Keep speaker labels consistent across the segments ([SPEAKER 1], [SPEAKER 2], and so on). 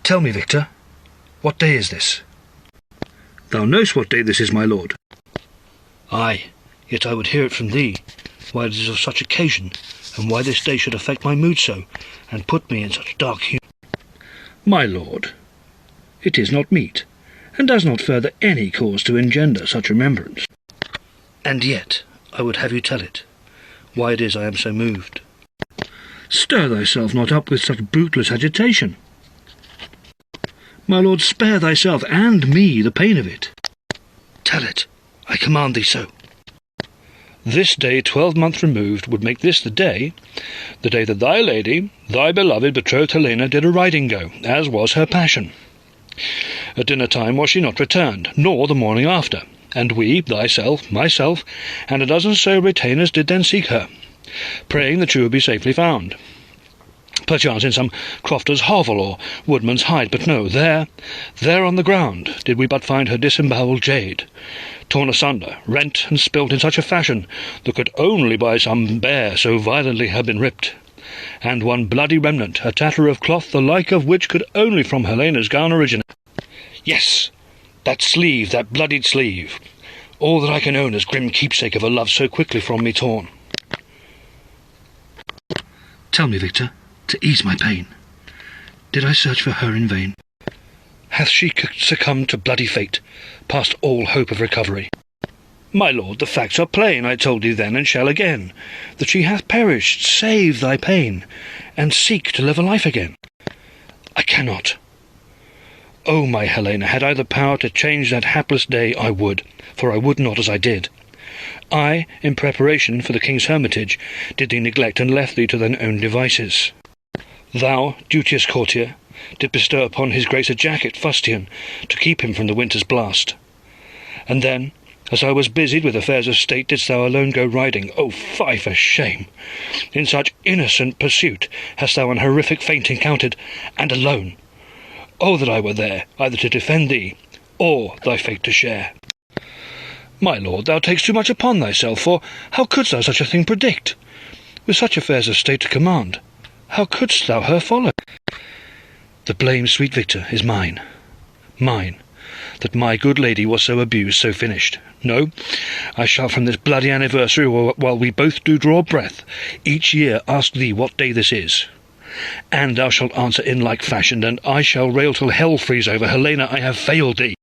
[SPEAKER 1] Tell me, Victor, what day is this? Thou knowest what day this is, my lord. Aye, yet I would hear it from thee, why it is of such occasion, and why this day should affect my mood so, and put me in such dark humour. My lord, it is not meet, and does not further any cause to engender such remembrance. And yet I would have you tell it, why it is I am so moved. Stir thyself not up with such bootless agitation. My lord, spare thyself and me the pain of it. Tell it, I command thee so. This day 12 months removed would make this the day that thy lady, thy beloved betrothed Helena, did a riding go, as was her passion. At dinner time was she not returned, nor the morning after, and we, thyself, myself, and a dozen so retainers did then seek her, praying that she would be safely found. Perchance in some crofter's hovel or woodman's hide, but no, there on the ground did we but find her disembowelled jade, torn asunder, rent and spilt in such a fashion that could only by some bear so violently have been ripped, and one bloody remnant, a tatter of cloth the like of which could only from Helena's gown originate. Yes, that sleeve, that bloodied sleeve, all that I can own as grim keepsake of a love so quickly from me torn. Tell me, Victor, to ease my pain, did I search for her in vain? Hath she succumbed to bloody fate, past all hope of recovery? My lord, the facts are plain, I told thee then, and shall again, that she hath perished. Save thy pain, and seek to live a life again. I cannot. O my Helena, had I the power to change that hapless day, I would, for I would not as I did. I, in preparation for the king's hermitage, did thee neglect and left thee to thine own devices. Thou, duteous courtier, did bestow upon his grace a jacket fustian, to keep him from the winter's blast. And then, as I was busied with affairs of state, didst thou alone go riding. O fie for shame! In such innocent pursuit hast thou an horrific fate encountered, and alone. O that I were there, either to defend thee, or thy fate to share. My lord, thou takest too much upon thyself, for how couldst thou such a thing predict? With such affairs of state to command, how couldst thou her follow? The blame, sweet Victor, is mine, that my good lady was so abused, so finished. No, I shall from this bloody anniversary, while we both do draw breath, each year ask thee what day this is. And thou shalt answer in like fashion, and I shall rail till hell freeze over. Helena, I have failed thee.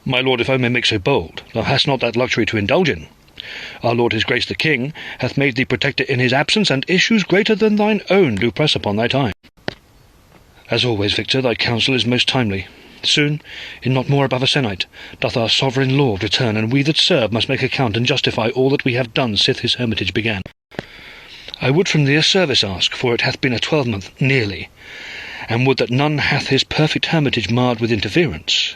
[SPEAKER 1] My lord, if I may make so bold, thou hast not that luxury to indulge in. Our lord his grace the king hath made thee protector in his absence, and issues greater than thine own do press upon thy time. As always, Victor, thy counsel is most timely. Soon, in not more above a sennight, doth our sovereign lord return, and we that serve must make account and justify all that we have done sith his hermitage began. I would from thee a service ask, for it hath been a 12-month nearly, and would that none hath his perfect hermitage marred with interference.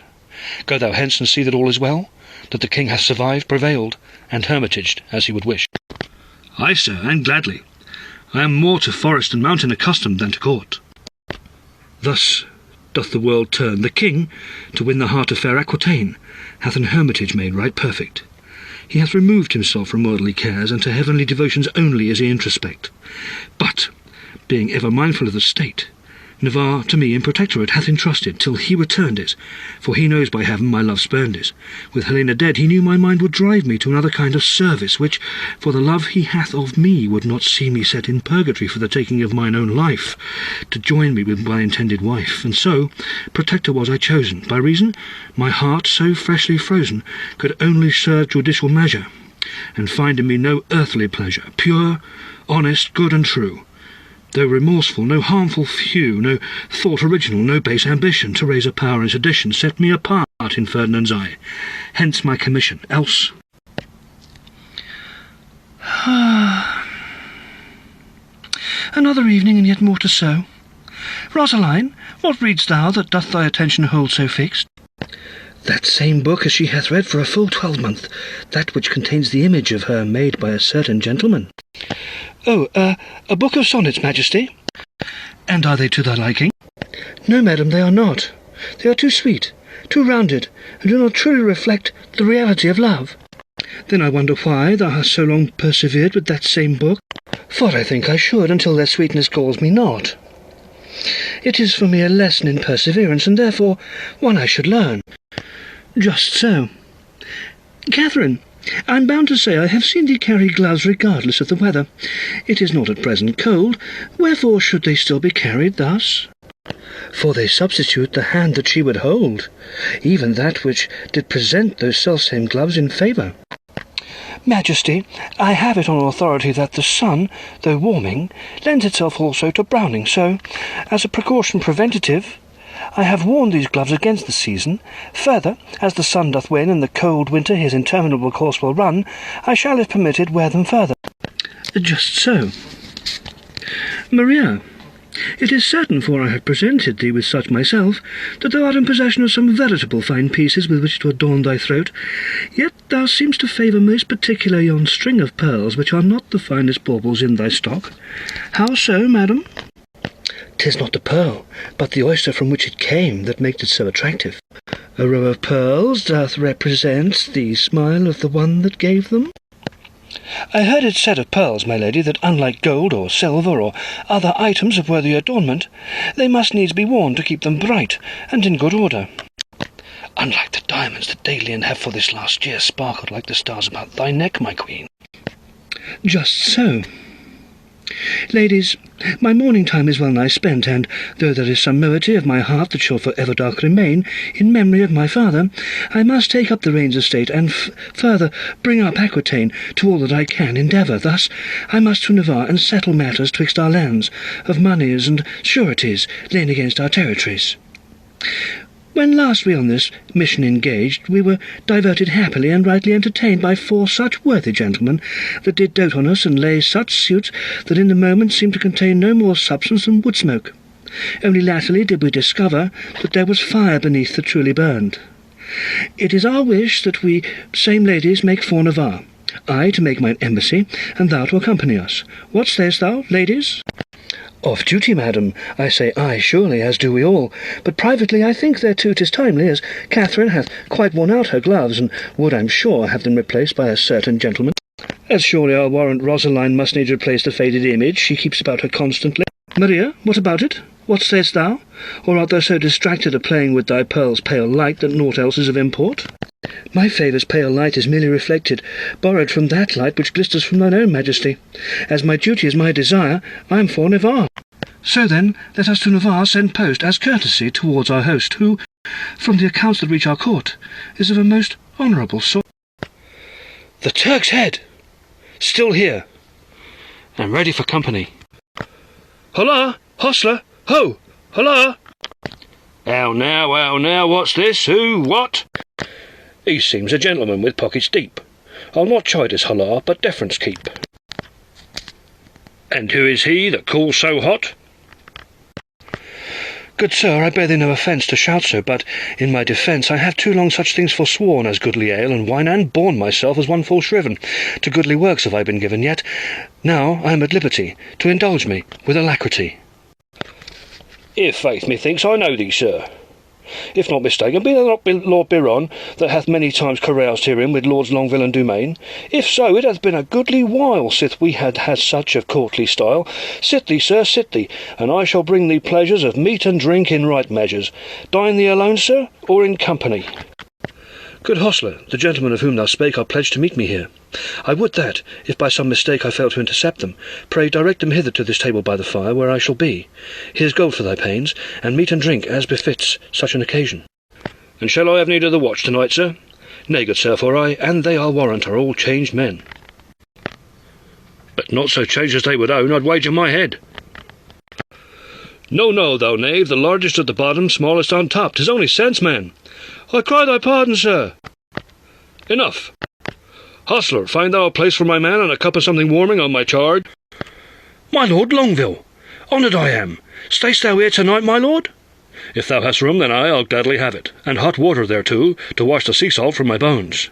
[SPEAKER 1] Go thou hence and see that all is well, that the king hath survived, prevailed, and hermitaged as he would wish. Ay, sir, and gladly. I am more to forest and mountain accustomed than to court. Thus doth the world turn. The king, to win the heart of fair Aquitaine, hath an hermitage made right perfect. He hath removed himself from worldly cares, and to heavenly devotions only is he introspect. But, being ever mindful of the state, Navarre to me in protectorate hath entrusted, till he returned it, for he knows by heaven my love spurned it. With Helena dead, he knew my mind would drive me to another kind of service, which, for the love he hath of me, would not see me set in purgatory for the taking of mine own life, to join me with my intended wife. And so, protector was I chosen, by reason my heart, so freshly frozen, could only serve judicial measure, and find in me no earthly pleasure, pure, honest, good, and true. Though remorseful, no harmful view, no thought original, no base ambition to raise a power in sedition set me apart in Ferdinand's eye. Hence my commission, else... Another evening, and yet more to sew. Rosaline, what readst thou that doth thy attention hold so fixed? That same book as she hath read for a full 12-month, that which contains the image of her made by a certain gentleman. Oh, a book of sonnets, Majesty. And are they to thy liking? No, madam, they are not. They are too sweet, too rounded, and do not truly reflect the reality of love. Then I wonder why thou hast so long persevered with that same book. For I think I should, until their sweetness galls me not. It is for me a lesson in perseverance, and therefore one I should learn. Just so. Catherine, I'm bound to say I have seen thee carry gloves regardless of the weather. It is not at present cold, wherefore should they still be carried thus? For they substitute the hand that she would hold, even that which did present those selfsame gloves in favour. Majesty, I have it on authority that the sun, though warming, lends itself also to browning, so, as a precaution preventative, I have worn these gloves against the season. Further, as the sun doth wane and the cold winter his interminable course will run, I shall, if permitted, wear them further. Just so. Maria, it is certain, for I have presented thee with such myself, that thou art in possession of some veritable fine pieces with which to adorn thy throat, yet thou seemst to favour most particular yon string of pearls, which are not the finest baubles in thy stock. How so, madam? 'Tis not the pearl, but the oyster from which it came, that makes it so attractive. A row of pearls doth represent the smile of the one that gave them? I heard it said of pearls, my lady, that unlike gold or silver or other items of worthy adornment, they must needs be worn to keep them bright and in good order. Unlike the diamonds that daily and have for this last year sparkled like the stars about thy neck, my queen. Just so. Ladies, my morning time is well nigh spent, and, though there is some moiety of my heart that shall for ever dark remain, in memory of my father, I must take up the reins of state, and further bring up Aquitaine to all that I can endeavour. Thus I must to Navarre, and settle matters twixt our lands, of moneys and sureties lain against our territories. When last we on this mission engaged, we were diverted happily and rightly entertained by 4 such worthy gentlemen that did dote on us and lay such suits that in the moment seemed to contain no more substance than wood smoke. Only latterly did we discover that there was fire beneath that truly burned. It is our wish that we same ladies make for Navarre, I to make mine embassy, and thou to accompany us. What sayest thou, ladies? Off duty, madam, I say aye, surely, as do we all, but privately I think thereto 'tis timely, as Catherine hath quite worn out her gloves, and would, I'm sure, have them replaced by a certain gentleman. As surely I'll warrant Rosaline must needs replace the faded image she keeps about her constantly. Maria, what about it? What sayest thou? Or art thou so distracted a playing with thy pearl's pale light that naught else is of import? My favour's pale light is merely reflected, borrowed from that light which glisters from thine own majesty. As my duty is my desire, I am for Navarre. So then, let us to Navarre send post as courtesy towards our host, who, from the accounts that reach our court, is of a most honourable sort. The Turk's Head! Still here, and ready for company. Holla, hostler! Ho! Holla! How now, what's this? Who, what? He seems a gentleman with pockets deep. I'll not chide his holla, but deference keep. And who is he that calls so hot? Good sir, I bear thee no offence to shout so, but in my defence I have too long such things forsworn as goodly ale and wine, and borne myself as one full shriven. To goodly works have I been given, yet now I am at liberty to indulge me with alacrity. I' faith, methinks I know thee, sir. If not mistaken, be there not Lord Biron, that hath many times caroused herein with Lords Longueville and Dumaine? If so, it hath been a goodly while sith we had such of courtly style. Sit thee, sir, sit thee, and I shall bring thee pleasures of meat and drink in right measures. Dine thee alone, sir, or in company? Good hostler, the gentlemen of whom thou spake are pledged to meet me here. I would that, if by some mistake I fail to intercept them, pray direct them hither to this table by the fire, where I shall be. Here's gold for thy pains, and meat and drink as befits such an occasion. And shall I have need of the watch tonight, sir? Nay, good sir, for I, and they I'll warrant, are all changed men. But not so changed as they would own, I'd wager my head. No, thou knave, the largest at the bottom, smallest on top. 'Tis only sense, man. I cry thy pardon, sir. Enough. Hostler, find thou a place for my man and a cup of something warming on my charge. My lord Longueville, honoured I am. Stay'st thou here tonight, my lord? If thou hast room, then I'll gladly have it, and hot water thereto, to wash the sea salt from my bones.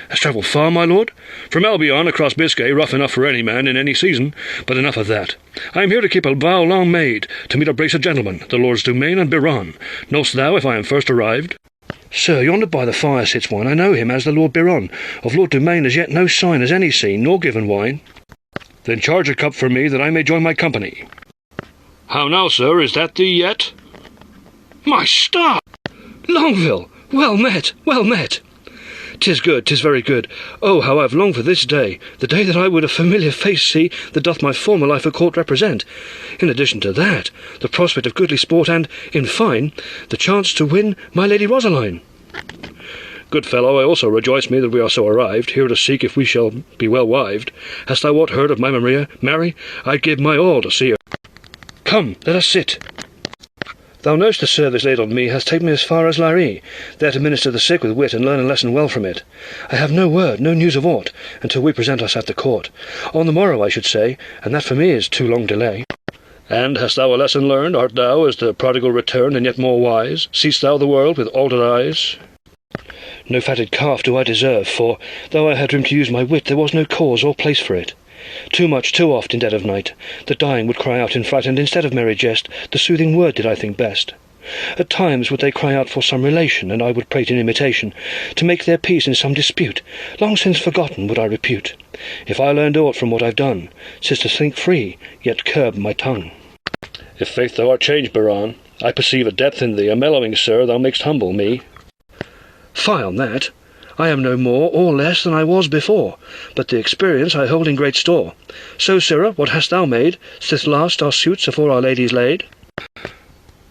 [SPEAKER 1] Hast travelled far, my lord? From Albion across Biscay, rough enough for any man in any season, but enough of that. I am here to keep a vow long made, to meet a brace of gentlemen, the Lords Dumaine and Biron. Knowst thou if I am first arrived? Sir, yonder by the fire sits one. I know him as the Lord Biron. Of Lord Dumaine as yet no sign has any seen, nor given wine. Then charge a cup for me, that I may join my company. How now, sir, is that thee yet? My star! Longville! Well met, well met! 'Tis good, 'tis very good. Oh, how I've longed for this day, the day that I would a familiar face see that doth my former life at court represent. In addition to that, the prospect of goodly sport and, in fine, the chance to win my Lady Rosaline. Good fellow, I also rejoice me that we are so arrived, here to seek if we shall be well wived. Hast thou aught heard of my Maria? Marry, I'd give my all to see her. Come, let us sit. Thou know'st the service laid on me has taken me as far as Larry, there to minister the sick with wit and learn a lesson well from it. I have no word, no news of aught, until we present us at the court. On the morrow, I should say, and that for me is too long delay. And hast thou a lesson learned? Art thou, as the prodigal returned, and yet more wise? Seest thou the world with altered eyes? No fatted calf do I deserve, for, though I had room to use my wit, there was no cause or place for it. Too much, too oft, in dead of night, the dying would cry out in fright, and instead of merry jest, the soothing word did I think best. At times would they cry out for some relation, and I would prate in imitation, to make their peace in some dispute, long since forgotten would I repute. If I learned aught from what I've done, 'tis to think free, yet curb my tongue. If faith thou art changed, Biron, I perceive a depth in thee, a mellowing, sir, thou mak'st humble me. Fie on that! I am no more or less than I was before, but the experience I hold in great store. So, sirrah, what hast thou made, sith last our suits afore our ladies laid?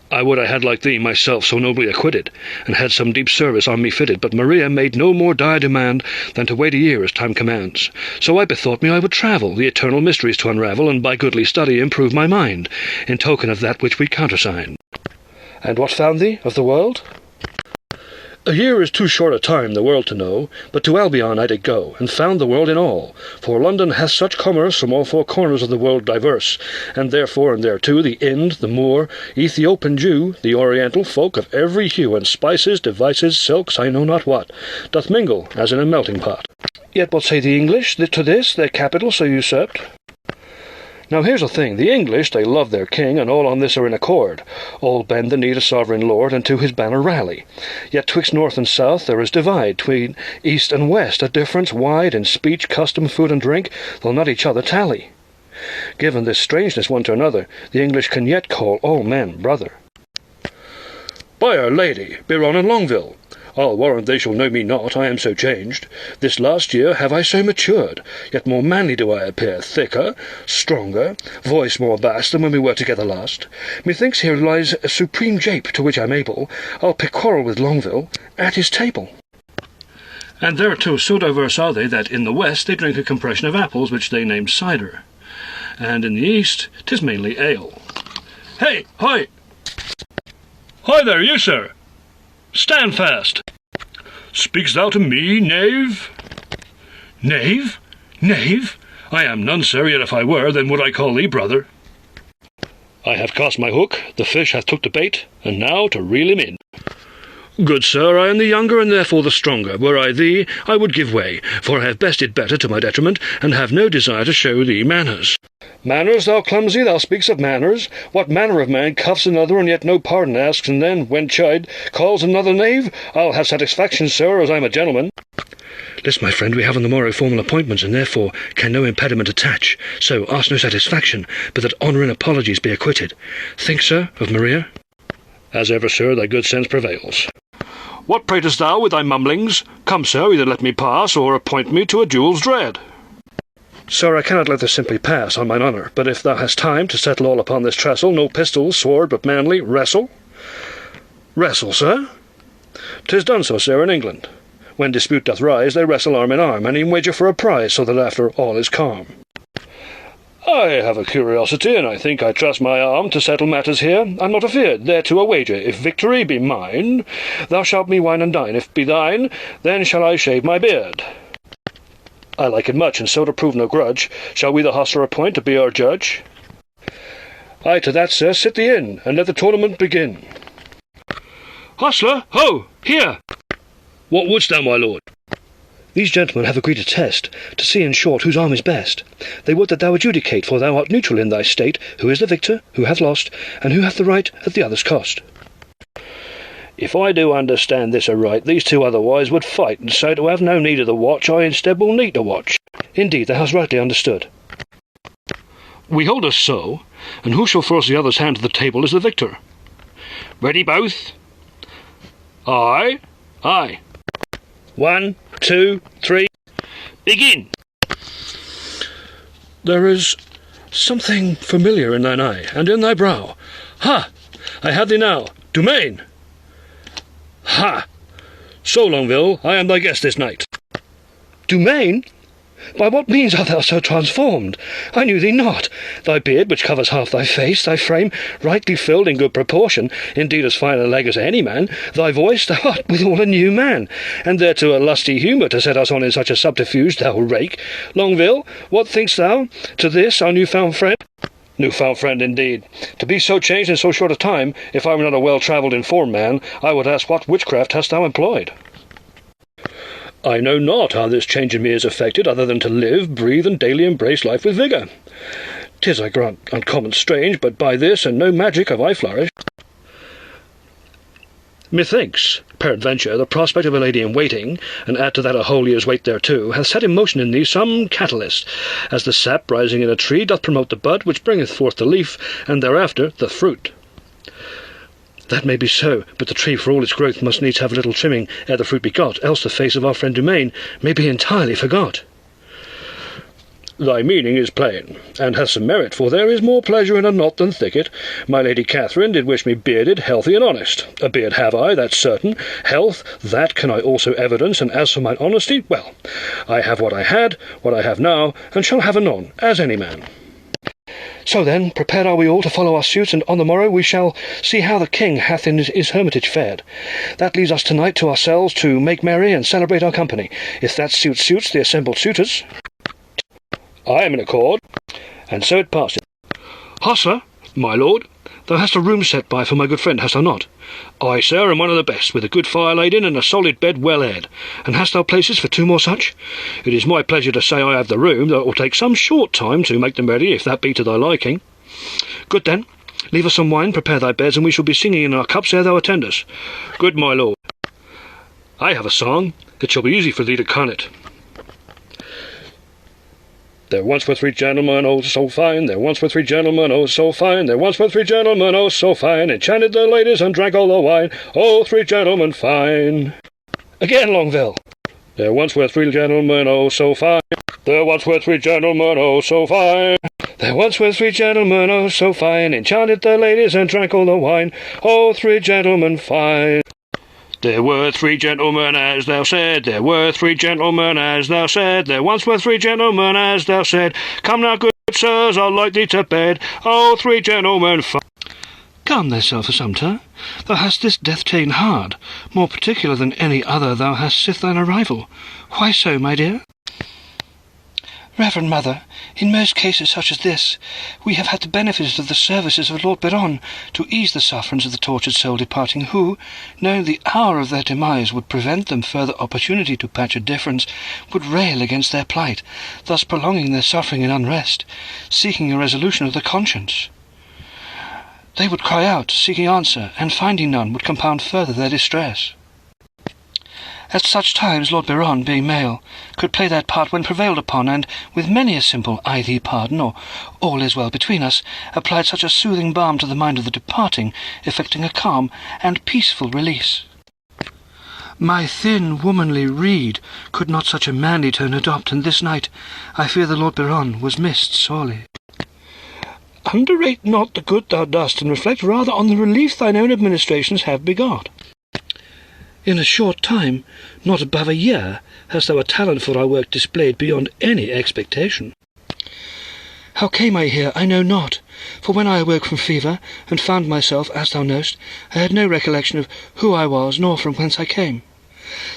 [SPEAKER 1] I would I had like thee myself so nobly acquitted, and had some deep service on me fitted, but Maria made no more dire demand than to wait a year as time commands. So I bethought me I would travel, the eternal mysteries to unravel, and by goodly study improve my mind, in token of that which we countersign. And what found thee of the world? A year is too short a time the world to know, but to Albion I did go, and found the world in all. For London hath such commerce from all four corners of the world diverse, and therefore and thereto the Ind, the Moor, Ethiopian Jew, the Oriental folk of every hue, and spices, devices, silks, I know not what, doth mingle as in a melting pot. Yet what say the English to this, their capital so usurped? Now here's the thing, the English, they love their king, and all on this are in accord. All bend the knee to sovereign lord, and to his banner rally. Yet twixt north and south there is divide, tween east and west, a difference wide in speech, custom, food, and drink, they'll not each other tally. Given this strangeness one to another, the English can yet call all men brother. By our lady, Biron and Longville, I'll warrant they shall know me not, I am so changed. This last year have I so matured, yet more manly do I appear, thicker, stronger, voice more bass than when we were together last. Methinks here lies a supreme jape, to which I'm able, I'll pick quarrel with Longville at his table. And thereto so diverse are they, that in the west they drink a compression of apples, which they name cider, and in the east 'tis mainly ale. Hey, hoy! Hoy there, you, sir! Stand fast! Speak'st thou to me, knave? Knave? Knave? I am none, sir, yet if I were, then would I call thee brother. I have cast my hook, the fish hath took the bait, and now to reel him in. Good sir, I am the younger, and therefore the stronger. Were I thee, I would give way, for I have bested better to my detriment, and have no desire to show thee manners. Manners, thou clumsy, thou speaks of manners? What manner of man cuffs another, and yet no pardon asks, and then, when chid, calls another knave? I'll have satisfaction, sir, as I'm a gentleman. List, my friend, we have on the morrow formal appointments, and therefore can no impediment attach. So ask no satisfaction, but that honour and apologies be acquitted. Think, sir, of Maria? As ever, sir, thy good sense prevails. What pratest thou with thy mumblings? Come, sir, either let me pass, or appoint me to a duel's dread. Sir, I cannot let this simply pass, on mine honour, but if thou hast time to settle all upon this trestle, no pistol, sword, but manly, wrestle. Wrestle, sir? 'Tis done so, sir, in England. When dispute doth rise, they wrestle arm in arm, and e'en wager for a prize, so that after all is calm. I have a curiosity, and I think I trust my arm to settle matters here. I'm not afeard, thereto a wager. If victory be mine, thou shalt me wine and dine. If be thine, then shall I shave my beard. I like it much, and so to prove no grudge, shall we the hostler appoint to be our judge? Aye, to that, sir, sit thee in, and let the tournament begin. Hostler, ho! Here! What wouldst thou, my lord? These gentlemen have agreed a test, to see in short whose arm is best. They would that thou adjudicate, for thou art neutral in thy state, who is the victor, who hath lost, and who hath the right at the other's cost. If I do understand this aright, these two otherwise would fight, and so to have no need of the watch, I instead will need to watch. Indeed, thou hast rightly understood. We hold us so, and who shall force the other's hand to the table is the victor. Ready both? Aye, aye. 1, 2, 3, begin! There is something familiar in thine eye, and in thy brow. Ha! I have thee now, Dumaine! Ha! So, Longueville, I am thy guest this night. Dumaine? By what means art thou so transformed? I knew thee not. Thy beard, which covers half thy face, thy frame, rightly filled in good proportion, indeed as fine a leg as any man, thy voice, thou art withal a new man, and thereto a lusty humour to set us on in such a subterfuge, thou rake. Longueville, what thinkst thou to this, our new-found friend? New-found friend, indeed. To be so changed in so short a time, if I were not a well-travelled, informed man, I would ask what witchcraft hast thou employed? I know not how this change in me is effected, other than to live, breathe, and daily embrace life with vigour. 'Tis, I grant, uncommon strange, but by this and no magic have I flourished. Methinks, peradventure, the prospect of a lady in waiting, and add to that a whole year's wait thereto, hath set in motion in thee some catalyst, as the sap rising in a tree doth promote the bud, which bringeth forth the leaf, and thereafter the fruit. That may be so, but the tree for all its growth must needs have a little trimming ere the fruit be got, else the face of our friend Dumaine may be entirely forgot. Thy meaning is plain, and hath some merit, for there is more pleasure in a knot than thicket. My Lady Catherine did wish me bearded, healthy, and honest. A beard have I, that's certain. Health, that can I also evidence, and as for mine honesty, well, I have what I had, what I have now, and shall have anon, as any man. So then, prepared are we all to follow our suits, and on the morrow we shall see how the king hath in his hermitage fared. That leaves us tonight to ourselves to make merry and celebrate our company, if that suits the assembled suitors. I am in accord, and so it passed. Ha, sir, my lord, thou hast a room set by for my good friend, hast thou not? Ay, sir, and one of the best, with a good fire laid in, and a solid bed well aired. And hast thou places for 2 more such? It is my pleasure to say I have the room, though it will take some short time to make them ready, if that be to thy liking. Good then, leave us some wine, prepare thy beds, and we shall be singing in our cups ere thou attend us. Good, my lord. I have a song, it shall be easy for thee to con it. There once were 3 gentlemen, oh so fine, there once were 3 gentlemen, oh so fine, there once were 3 gentlemen, oh so fine, enchanted the ladies and drank all the wine, oh 3 gentlemen fine. Again, Longueville. There once were 3 gentlemen, oh so fine, there once were 3 gentlemen, oh so fine. There once were 3 gentlemen, oh so fine, enchanted the ladies and drank all the wine, oh 3 gentlemen fine. There were 3 gentlemen, as thou said, there were 3 gentlemen, as thou said, there once were 3 gentlemen, as thou said, come now, good sirs, I'll light thee to bed, oh 3 gentlemen Calm thyself, Assumpta, thou hast this death ta'en hard, more particular than any other thou hast sith thine arrival. Why so, my dear? Reverend Mother, in most cases such as this, we have had the benefit of the services of Lord Biron to ease the sufferance of the tortured soul departing, who, knowing the hour of their demise would prevent them further opportunity to patch a difference, would rail against their plight, thus prolonging their suffering and unrest, seeking a resolution of the conscience. They would cry out, seeking answer, and finding none would compound further their distress. At such times Lord Biron, being male, could play that part when prevailed upon, and, with many a simple "I thee pardon," or "all is well between us," applied such a soothing balm to the mind of the departing, effecting a calm and peaceful release. My thin, womanly reed could not such a manly turn adopt, and this night I fear the Lord Biron was missed sorely. Underrate not the good thou dost, and reflect rather on the relief thine own administrations have begot. In a short time, not above a year, hast thou a talent for our work displayed beyond any expectation. How came I here, I know not, for when I awoke from fever, and found myself, as thou knowest, I had no recollection of who I was, nor from whence I came.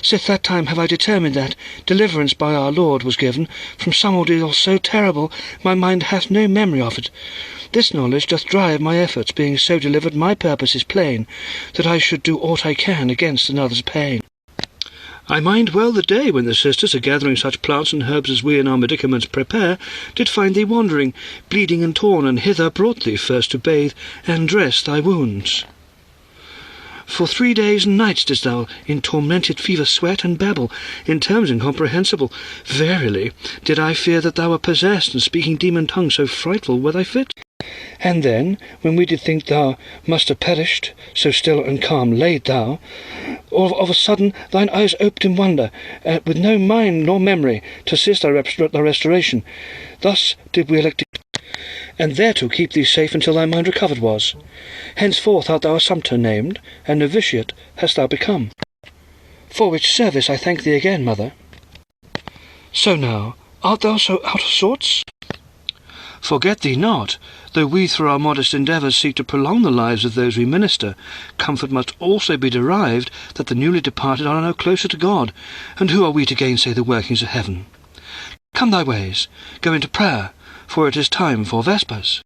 [SPEAKER 1] Sith that time have I determined that deliverance by our Lord was given from some ordeal so terrible, my mind hath no memory of it. This knowledge doth drive my efforts, being so delivered my purpose is plain, that I should do aught I can against another's pain. I mind well the day when the sisters, a gathering such plants and herbs as we in our medicaments prepare, did find thee wandering, bleeding and torn, and hither brought thee first to bathe and dress thy wounds. For 3 days and nights didst thou in tormented fever sweat and babble, in terms incomprehensible. Verily, did I fear that thou wert possessed, and speaking demon tongue, so frightful were thy fit. And then, when we did think thou must have perished, so still and calm laid thou, of a sudden thine eyes opened in wonder, with no mind nor memory to assist thy restoration. Thus did we elect and thereto keep thee safe until thy mind recovered was. Henceforth art thou a sumpter named, and novitiate hast thou become. For which service I thank thee again, mother. So now, art thou so out of sorts? Forget thee not, though we through our modest endeavours seek to prolong the lives of those we minister, comfort must also be derived that the newly departed are no closer to God, and who are we to gainsay the workings of heaven? Come thy ways, go into prayer, for it is time for vespers.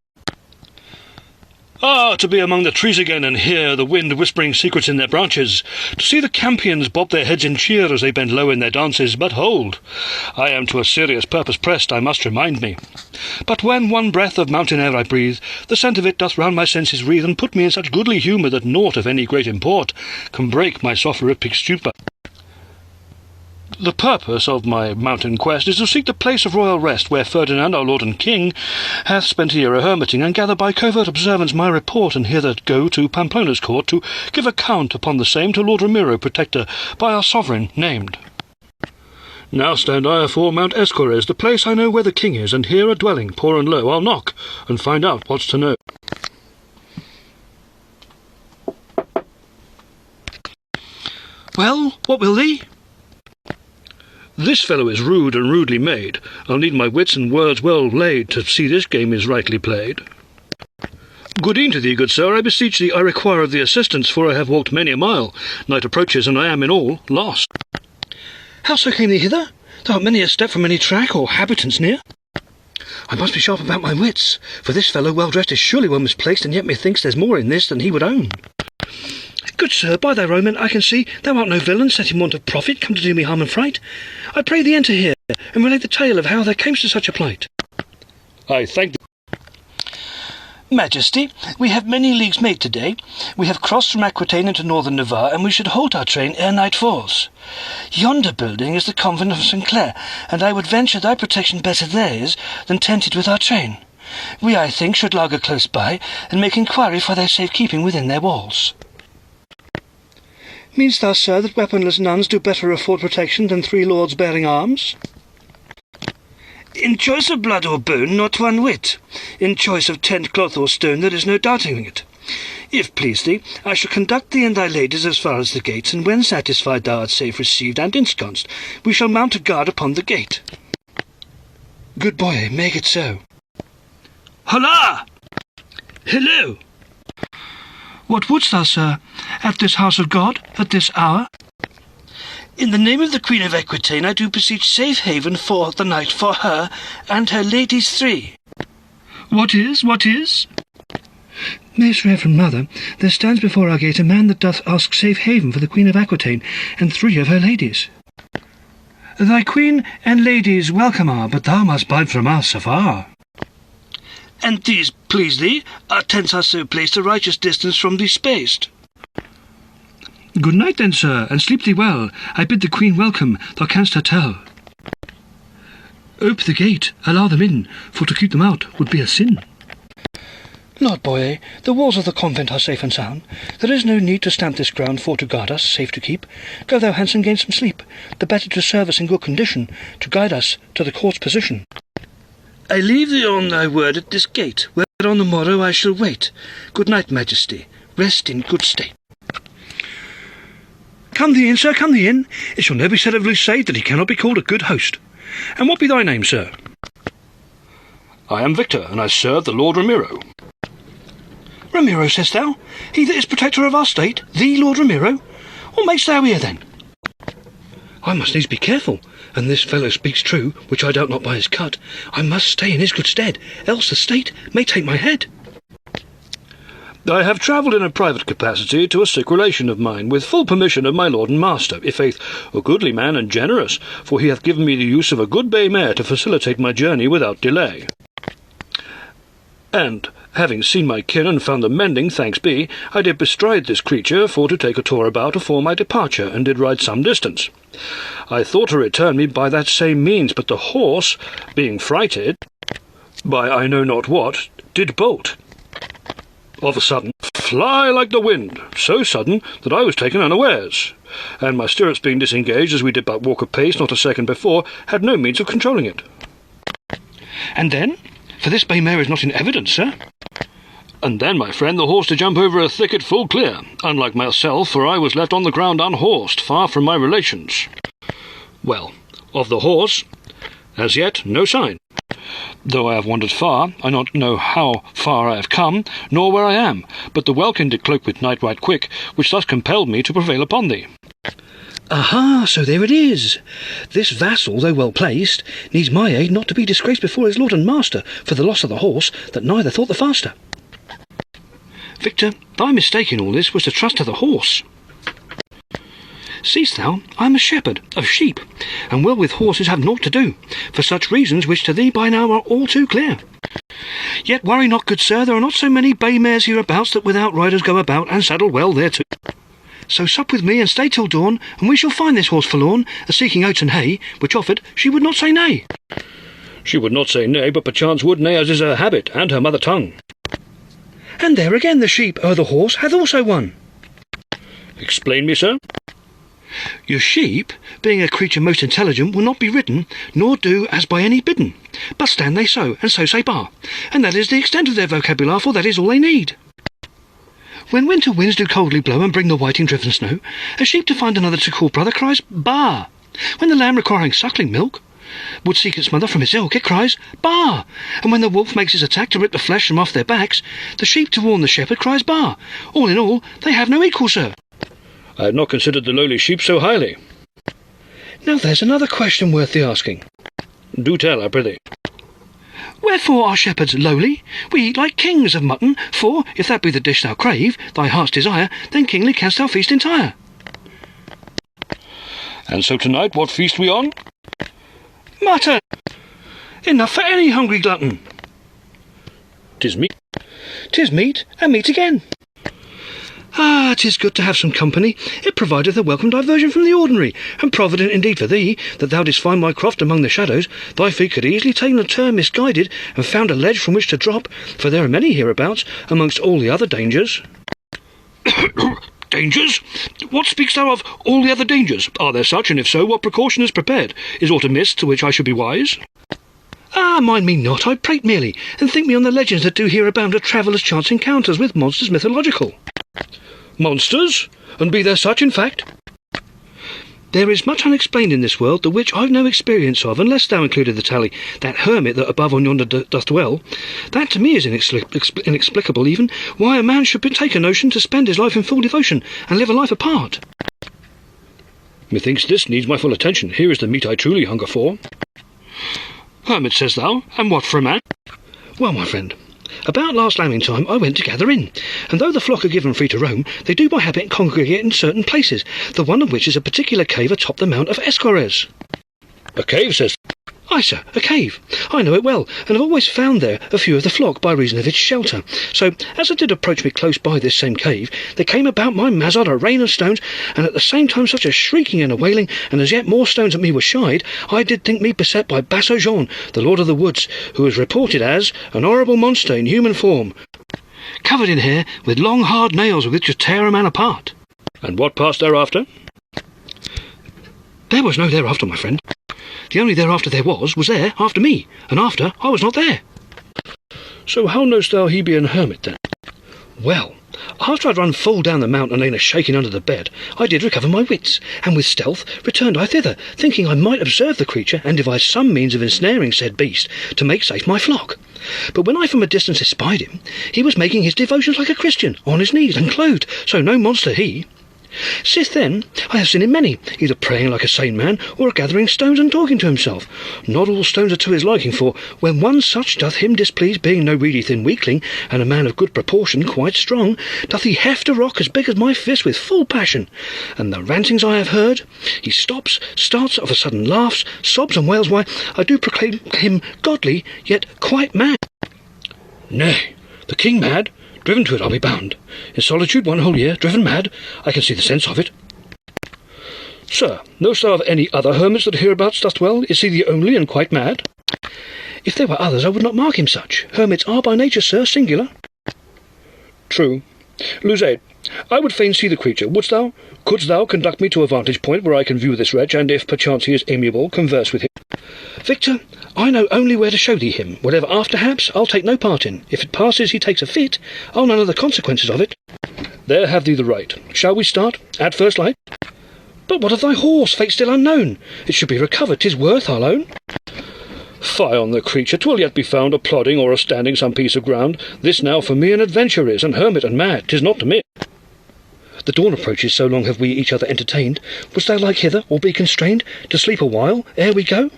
[SPEAKER 1] Ah, to be among the trees again, and hear the wind whispering secrets in their branches, to see the campions bob their heads in cheer as they bend low in their dances. But hold, I am to a serious purpose pressed, I must remind me. But when one breath of mountain air I breathe, the scent of it doth round my senses wreathe, and put me in such goodly humour that naught of any great import can break my soporific stupor. The purpose of my mountain quest is to seek the place of royal rest, where Ferdinand, our lord and king, hath spent a year a hermiting, and gather by covert observance my report, and hither go to Pamplona's court, to give account upon the same to Lord Ramiro, protector by our sovereign named. Now stand I afore Mount Escores, the place I know where the king is, and here a dwelling, poor and low. I'll knock, and find out what's to know. Well, what will thee? This fellow is rude and rudely made. I'll need my wits and words well laid to see this game is rightly played. Good e'en to thee, good sir, I beseech thee, I require of thee assistance, for I have walked many a mile. Night approaches, and I am in all lost. How so came thee hither? Thou art many a step from any track or habitants near. I must be sharp about my wits, for this fellow well dressed is surely well misplaced, and yet methinks there's more in this than he would own. Good sir, by thy raiment I can see thou art no villain, set in want of profit, come to do me harm and fright. I pray thee enter here, and relate the tale of how thou camest to such a plight. I thank thee. Majesty, we have many leagues made today. We have crossed from Aquitaine into northern Navarre, and we should halt our train ere night falls. Yonder building is the convent of St. Clair, and I would venture thy protection better there is than tented with our train. We, I think, should lodge close by, and make inquiry for their safe keeping within their walls. Mean'st thou, sir, that weaponless nuns do better afford protection than 3 lords bearing arms? In choice of blood or bone, not one whit. In choice of tent, cloth, or stone, there is no doubting it. If please thee, I shall conduct thee and thy ladies as far as the gates, and when satisfied thou art safe received and ensconced, we shall mount a guard upon the gate. Good boy, make it so. Holla! Hello! What wouldst thou, sir, at this house of God, at this hour? In the name of the Queen of Aquitaine, I do beseech safe haven for the night for her and her ladies 3. What is? Most reverend mother, there stands before our gate a man that doth ask safe haven for the Queen of Aquitaine and 3 of her ladies. Thy queen and ladies welcome are, but thou must bide from us afar. And these, please thee, our tents are so placed a righteous distance from thee spaced. Good night then, sir, and sleep thee well. I bid the queen welcome, thou canst her tell. Ope the gate, allow them in, for to keep them out would be a sin. Lord Boyer, the walls of the convent are safe and sound. There is no need to stamp this ground for to guard us, safe to keep. Go thou hence and gain some sleep, the better to serve us in good condition, to guide us to the court's position. I leave thee on thy word at this gate, where on the morrow I shall wait. Good night, Majesty. Rest in good state. Come thee in, sir, come thee in. It shall never be said of Lucé that he cannot be called a good host. And what be thy name, sir? I am Victor, and I serve the Lord Ramiro. Ramiro, say'st thou? He that is protector of our state, the Lord Ramiro? What makest thou here, then? I must needs be careful, and this fellow speaks true, which I doubt not by his cut. I must stay in his good stead, else the state may take my head. I have travelled in a private capacity to a sick relation of mine, with full permission of my lord and master, i' faith, a goodly man and generous, for he hath given me the use of a good bay mare to facilitate my journey without delay. And, having seen my kin and found them mending, thanks be, I did bestride this creature for to take a tour about afore my departure, and did ride some distance. I thought to return me by that same means, but the horse, being frighted by I know not what, did bolt. Of a sudden, fly like the wind, so sudden that I was taken unawares, and my stirrups being disengaged as we did but walk a pace not a second before, had no means of controlling it. And then? For this bay mare is not in evidence, sir. And then, my friend, the horse to jump over a thicket full clear, unlike myself, for I was left on the ground unhorsed, far from my relations. Well, of the horse, as yet, no sign. Though I have wandered far, I not know how far I have come, nor where I am, but the welkin did cloak with night right quick, which thus compelled me to prevail upon thee.
[SPEAKER 2] Aha, so there it is. This vassal, though well placed, needs my aid not to be disgraced before his lord and master for the loss of the horse that neither thought the faster.
[SPEAKER 1] Victor, thy mistake in all this was to trust to the horse. Seest thou, I am a shepherd of sheep, and well with horses have naught to do, for such reasons which to thee by now are all too clear. Yet worry not, good sir, there are not so many bay mares hereabouts that without riders go about, and saddle well thereto. So sup with me and stay till dawn, and we shall find this horse forlorn, a seeking oats and hay, which offered she would not say nay. She would not say nay, but perchance would nay, as is her habit, and her mother tongue.
[SPEAKER 2] And there again the sheep o'er the horse hath also won.
[SPEAKER 1] Explain me, sir.
[SPEAKER 2] Your sheep, being a creature most intelligent, will not be ridden, nor do as by any bidden, but stand they so, and so say bar, and that is the extent of their vocabulary, for that is all they need. When winter winds do coldly blow and bring the whiting-driven snow, a sheep to find another to call brother cries, Bah! When the lamb requiring suckling milk would seek its mother from its ilk, it cries, Bah! And when the wolf makes his attack to rip the flesh from off their backs, the sheep to warn the shepherd cries, Bah! All in all, they have no equal, sir.
[SPEAKER 1] I had not considered the lowly sheep so highly.
[SPEAKER 2] Now there's another question worth the asking.
[SPEAKER 1] Do tell, I prithee.
[SPEAKER 2] Wherefore are shepherds lowly? We eat like kings of mutton, for, if that be the dish thou crave, thy heart's desire, then kingly canst thou feast entire.
[SPEAKER 1] And so tonight what feast we on?
[SPEAKER 2] Mutton! Enough for any hungry glutton.
[SPEAKER 1] 'Tis meat.
[SPEAKER 2] 'Tis meat, and meat again. Ah, 'tis good to have some company. It provideth a welcome diversion from the ordinary, and provident indeed for thee, that thou didst find my croft among the shadows. Thy feet could easily take a turn misguided, and found a ledge from which to drop, for there are many hereabouts, amongst all the other dangers.
[SPEAKER 1] Dangers? What speakst thou of all the other dangers? Are there such, and if so, what precaution is prepared? Is aught amiss to which I should be wise?
[SPEAKER 2] Ah, mind me not, I prate merely, and think me on the legends that do here abound of travellers' chance encounters with monsters mythological.
[SPEAKER 1] Monsters? And be there such, in fact?
[SPEAKER 2] There is much unexplained in this world, the which I've no experience of, unless thou included the tally, that hermit that above on yonder doth dwell. That to me is inexplicable even, why a man should take a notion to spend his life in full devotion, and live a life apart.
[SPEAKER 1] Methinks this needs my full attention. Here is the meat I truly hunger for. Hermit, says thou, and what for a man?
[SPEAKER 2] Well, my friend, about last lambing time I went to gather in, and though the flock are given free to roam, they do by habit congregate in certain places, the one of which is a particular cave atop the Mount of Esquires.
[SPEAKER 1] A cave, says...
[SPEAKER 2] Aye, sir, a cave. I know it well, and have always found there a few of the flock by reason of its shelter. So, as it did approach me close by this same cave, there came about my mazard a rain of stones, and at the same time such a shrieking and a wailing, and as yet more stones at me were shied, I did think me beset by Basso Jean, the Lord of the Woods, who is reported as an horrible monster in human form, covered in hair, with long hard nails with which to tear a man apart.
[SPEAKER 1] And what passed thereafter?
[SPEAKER 2] There was no thereafter, my friend. The only thereafter there was there after me, and after I was not there.
[SPEAKER 1] So how knowst thou he be an hermit, then?
[SPEAKER 2] Well, after I'd run full down the mount and lain a shaking under the bed, I did recover my wits, and with stealth returned I thither, thinking I might observe the creature, and devise some means of ensnaring said beast, to make safe my flock. But when I from a distance espied him, he was making his devotions like a Christian, on his knees, and clothed, so no monster he. Sith then, I have seen him many, either praying like a sane man, or gathering stones and talking to himself. Not all stones are to his liking, for when one such doth him displease, being no reedy thin weakling, and a man of good proportion, quite strong, doth he heft a rock as big as my fist with full passion. And the rantings I have heard, he stops, starts, of a sudden laughs, sobs and wails, why, I do proclaim him godly, yet quite mad.
[SPEAKER 1] Nay, the king mad? Driven to it, I'll be bound. In solitude 1 whole year, driven mad, I can see the sense of it. Sir, knowst thou of any other hermits that hereabouts doth dwell? Is he the only and quite mad?
[SPEAKER 2] If there were others, I would not mark him such. Hermits are by nature, sir, singular.
[SPEAKER 1] True. Luzaid, I would fain see the creature. Wouldst thou? Couldst thou conduct me to a vantage point where I can view this wretch, and if perchance he is amiable, converse with him?
[SPEAKER 2] Victor, I know only where to show thee him. Whatever afterhaps, I'll take no part in. If it passes he takes a fit, I'll none of the consequences of it.
[SPEAKER 1] There have thee the right. Shall we start? At first light?
[SPEAKER 2] But what of thy horse, fate still unknown? It should be recovered, 'tis worth our loan.
[SPEAKER 1] Fie on the creature, 'twill yet be found a plodding or a standing some piece of ground. This now for me an adventure is, and hermit and mad, 'tis not to me.
[SPEAKER 2] The dawn approaches, so long have we each other entertained. Wouldst thou like hither, or be constrained, to sleep a while, ere we go?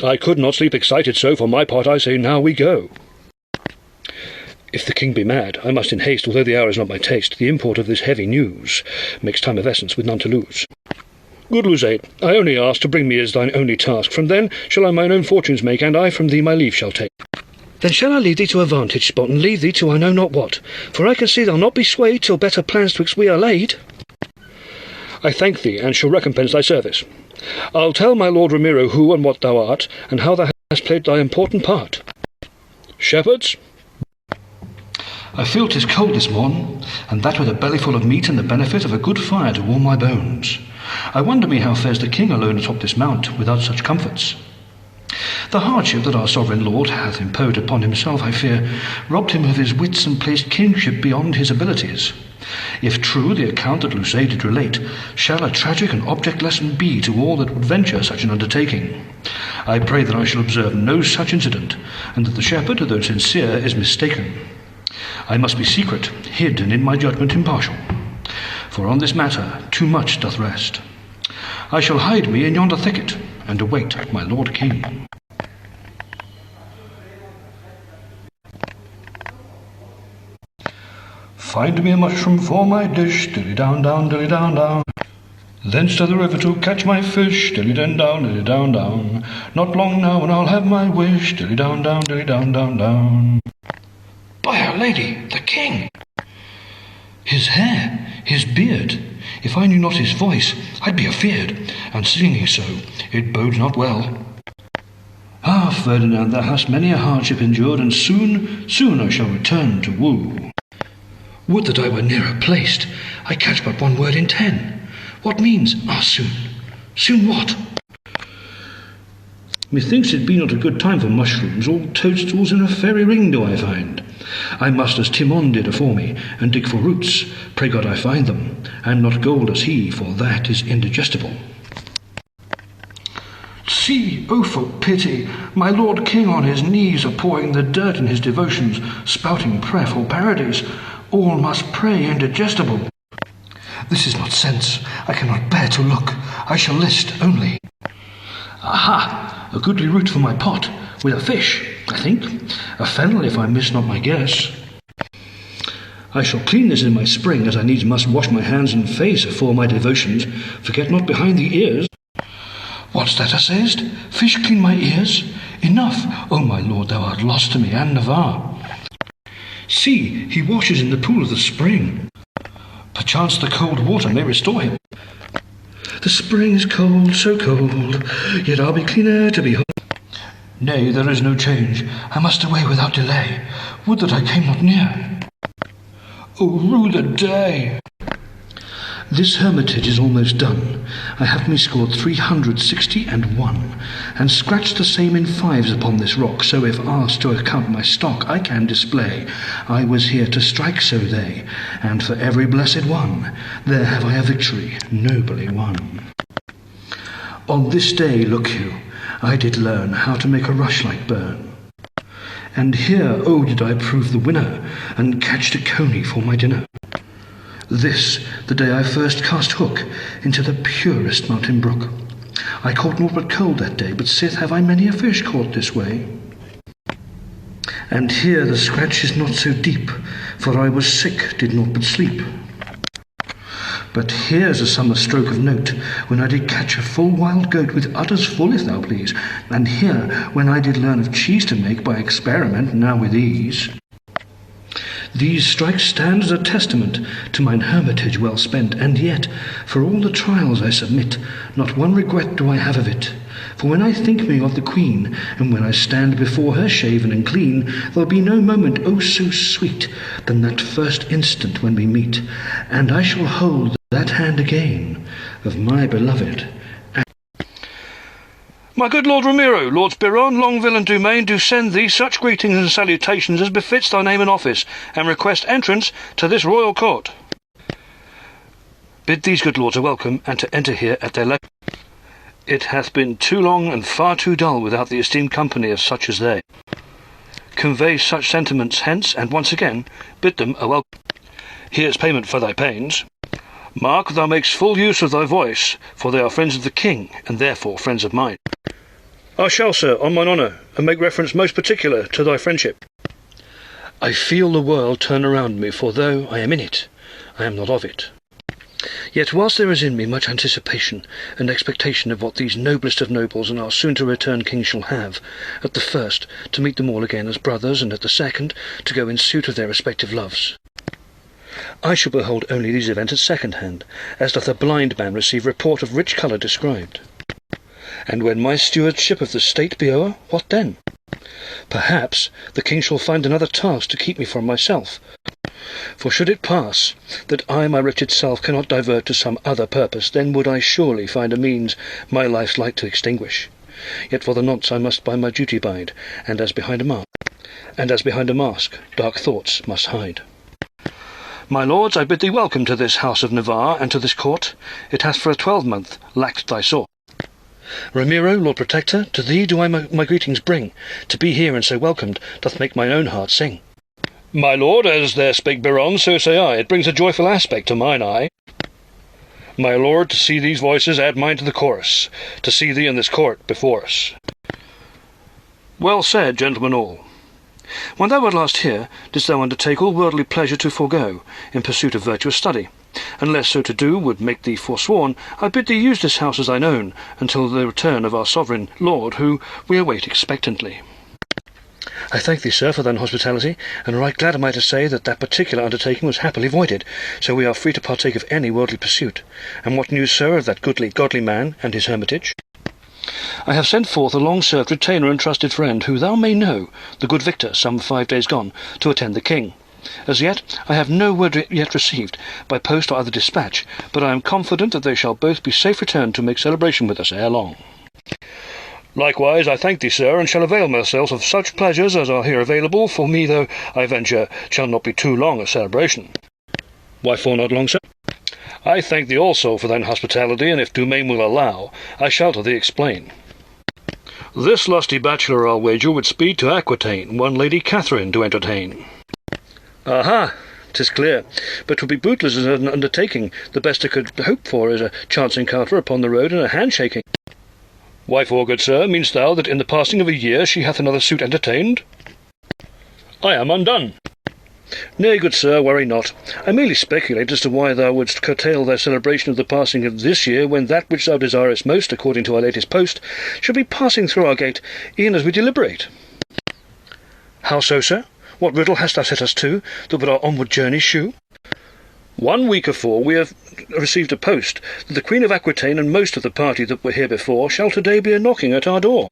[SPEAKER 1] I could not sleep excited, so for my part I say now we go. If the king be mad, I must in haste, although the hour is not my taste. The import of this heavy news makes time of essence with none to lose. Good Luzaid, I only ask to bring me as thine only task. From then shall I mine own fortunes make, and I from thee my leave shall take.
[SPEAKER 2] Then shall I lead thee to a vantage spot, and leave thee to I know not what, for I can see they'll not be swayed till better plans twixt we are laid.
[SPEAKER 1] I thank thee, and shall recompense thy service. I'll tell my lord Ramiro who and what thou art, and how thou hast played thy important part. Shepherds?
[SPEAKER 2] I feel 'tis cold this morn, and that with a bellyful of meat and the benefit of a good fire to warm my bones. I wonder me how fares the king alone atop this mount, without such comforts. The hardship that our sovereign lord hath imposed upon himself, I fear, robbed him of his wits and placed kingship beyond his abilities. If true the account that Luzaid did relate, shall a tragic and object lesson be to all that would venture such an undertaking. I pray that I shall observe no such incident, and that the shepherd, though sincere, is mistaken. I must be secret, hid, and in my judgment impartial, for on this matter too much doth rest. I shall hide me in yonder thicket, and await my lord king.
[SPEAKER 1] Find me a mushroom for my dish, dilly down down, dilly down down. Thence to the river to catch my fish, dilly down, dilly down down. Not long now and I'll have my wish, dilly down down, dilly down down down.
[SPEAKER 2] By Our Lady, the king! His hair, his beard, if I knew not his voice, I'd be afeard, and singing so, it bodes not well. Ah, Ferdinand, thou hast many a hardship endured, and soon I shall return to woo. Would that I were nearer placed. I catch but one word in 10. What means, soon? Soon what?
[SPEAKER 1] Methinks it be not a good time for mushrooms. All toadstools in a fairy ring do I find. I must, as Timon did afore me, and dig for roots. Pray God I find them, and not gold as he, for that is indigestible. See, oh for pity, my lord king on his knees are pouring the dirt in his devotions, spouting prayerful parodies. All must pray indigestible.
[SPEAKER 2] This is not sense. I cannot bear to look. I shall list only. Aha! A goodly root for my pot, with a fish, I think. A fennel, if I miss not my guess. I shall clean this in my spring, as I needs must wash my hands and face afore my devotions. Forget not behind the ears. What's that thou sayest? Fish clean my ears? Enough! O my lord, thou art lost to me, and Navarre. See, he washes in the pool of the spring. Perchance the cold water may restore him. The spring is cold, so cold, yet I'll be cleaner to behold. Nay, there is no change. I must away without delay. Would that I came not near. Oh, rue the day! This hermitage is almost done. I have me scored 361, and scratched the same in 5s upon this rock, so if asked to account my stock, I can display. I was here to strike, so they, and for every blessed one, there have I a victory, nobly won. On this day, look you, I did learn how to make a rushlight burn. And here, oh, did I prove the winner, and catch the coney for my dinner. This, the day I first cast hook into the purest mountain brook. I caught naught but cold that day, but sith have I many a fish caught this way. And here the scratch is not so deep, for I was sick, did naught but sleep. But here's a summer stroke of note, when I did catch a full wild goat, with udders full, if thou please. And here, when I did learn of cheese to make by experiment, now with ease. These strikes stand as a testament to mine hermitage well spent, and yet, for all the trials I submit, not one regret do I have of it, For when I think me of the Queen, and when I stand before her shaven and clean, there'll be no moment, oh so sweet, than that first instant when we meet, and I shall hold that hand again of my beloved.
[SPEAKER 1] My good Lord Ramiro, Lords Biron, Longueville, and Dumaine do send thee such greetings and salutations as befits thy name and office, and request entrance to this royal court. Bid these good lords a welcome, and to enter here at their leisure. It hath been too long and far too dull without the esteemed company of such as they. Convey such sentiments hence, and once again bid them a welcome. Here's payment for thy pains. Mark, thou makes full use of thy voice, for they are friends of the king, and therefore friends of mine. I shall, sir, on mine honour, and make reference most particular to thy friendship. I feel the world turn around me, for though I am in it, I am not of it. Yet whilst there is in me much anticipation and expectation of what these noblest of nobles and our soon-to-return king shall have, at the first, to meet them all again as brothers, and at the second, to go in suit of their respective loves, I shall behold only these events at second hand, as doth a blind man receive report of rich colour described. And when my stewardship of the state be o'er, what then? Perhaps the king shall find another task to keep me from myself. For should it pass that I my wretched self cannot divert to some other purpose, then would I surely find a means my life's light to extinguish. Yet for the nonce I must by my duty bide, and as behind a mask, dark thoughts must hide. My lords, I bid thee welcome to this house of Navarre, and to this court. It hath for a 12-month lacked thy sword. Ramiro, Lord Protector, to thee do I my greetings bring. To be here and so welcomed doth make mine own heart sing. My lord, as there spake Biron, so say I. It brings a joyful aspect to mine eye. My lord, to see these voices add mine to the chorus, to see thee in this court before us. Well said, gentlemen all. When thou wert last here, didst thou undertake all worldly pleasure to forego, in pursuit of virtuous study? Unless so to do would make thee forsworn, I bid thee use this house as thine own, until the return of our sovereign lord, who we await expectantly. I thank thee, sir, for thine hospitality, and right glad am I to say that particular undertaking was happily voided, so we are free to partake of any worldly pursuit. And what news, sir, of that goodly, godly man and his hermitage? I have sent forth a long-served retainer and trusted friend, who thou may know, the good Victor, some 5 days gone, to attend the king. As yet, I have no word yet received, by post or other dispatch, but I am confident that they shall both be safe returned to make celebration with us ere long. Likewise, I thank thee, sir, and shall avail myself of such pleasures as are here available for me, though, I venture, shall not be too long a celebration. Why for not long, sir? I thank thee also for thine hospitality, and if Dumaine will allow, I shall to thee explain. This lusty bachelor, I'll wager, would speed to Aquitaine, one Lady Catherine to entertain. Aha! 'Tis clear, but 'twould be bootless as an undertaking. The best I could hope for is a chance encounter upon the road and a handshaking. Why for, good sir, mean'st thou that in the passing of a year she hath another suit entertained? I am undone. Nay, good sir, worry not. I merely speculate as to why thou wouldst curtail thy celebration of the passing of this year, when that which thou desirest most, according to our latest post, shall be passing through our gate, e'en as we deliberate. How so, sir? What riddle hast thou set us to, that would our onward journey shew? 1 week afore we have received a post, that the Queen of Aquitaine and most of the party that were here before shall to-day be a-knocking at our door.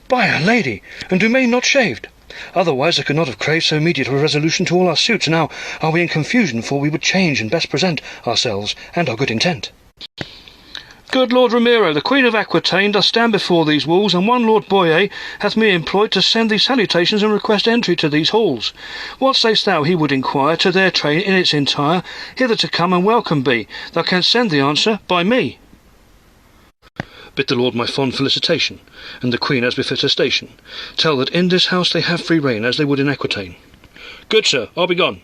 [SPEAKER 1] By our lady, and Dumaine not shaved! Otherwise I could not have craved so immediate a resolution to all our suits. Now are we in confusion, for we would change and best present ourselves and our good intent. Good Lord Ramiro, the Queen of Aquitaine doth stand before these walls, and one Lord Boyer hath me employed to send thee salutations and request entry to these halls. What say'st thou, he would inquire, to their train in its entire, hither to come and welcome be? Thou canst send the answer by me. Bid the Lord my fond felicitation, and the Queen as befits her station. Tell that in this house they have free reign, as they would in Aquitaine. Good sir, I'll be gone.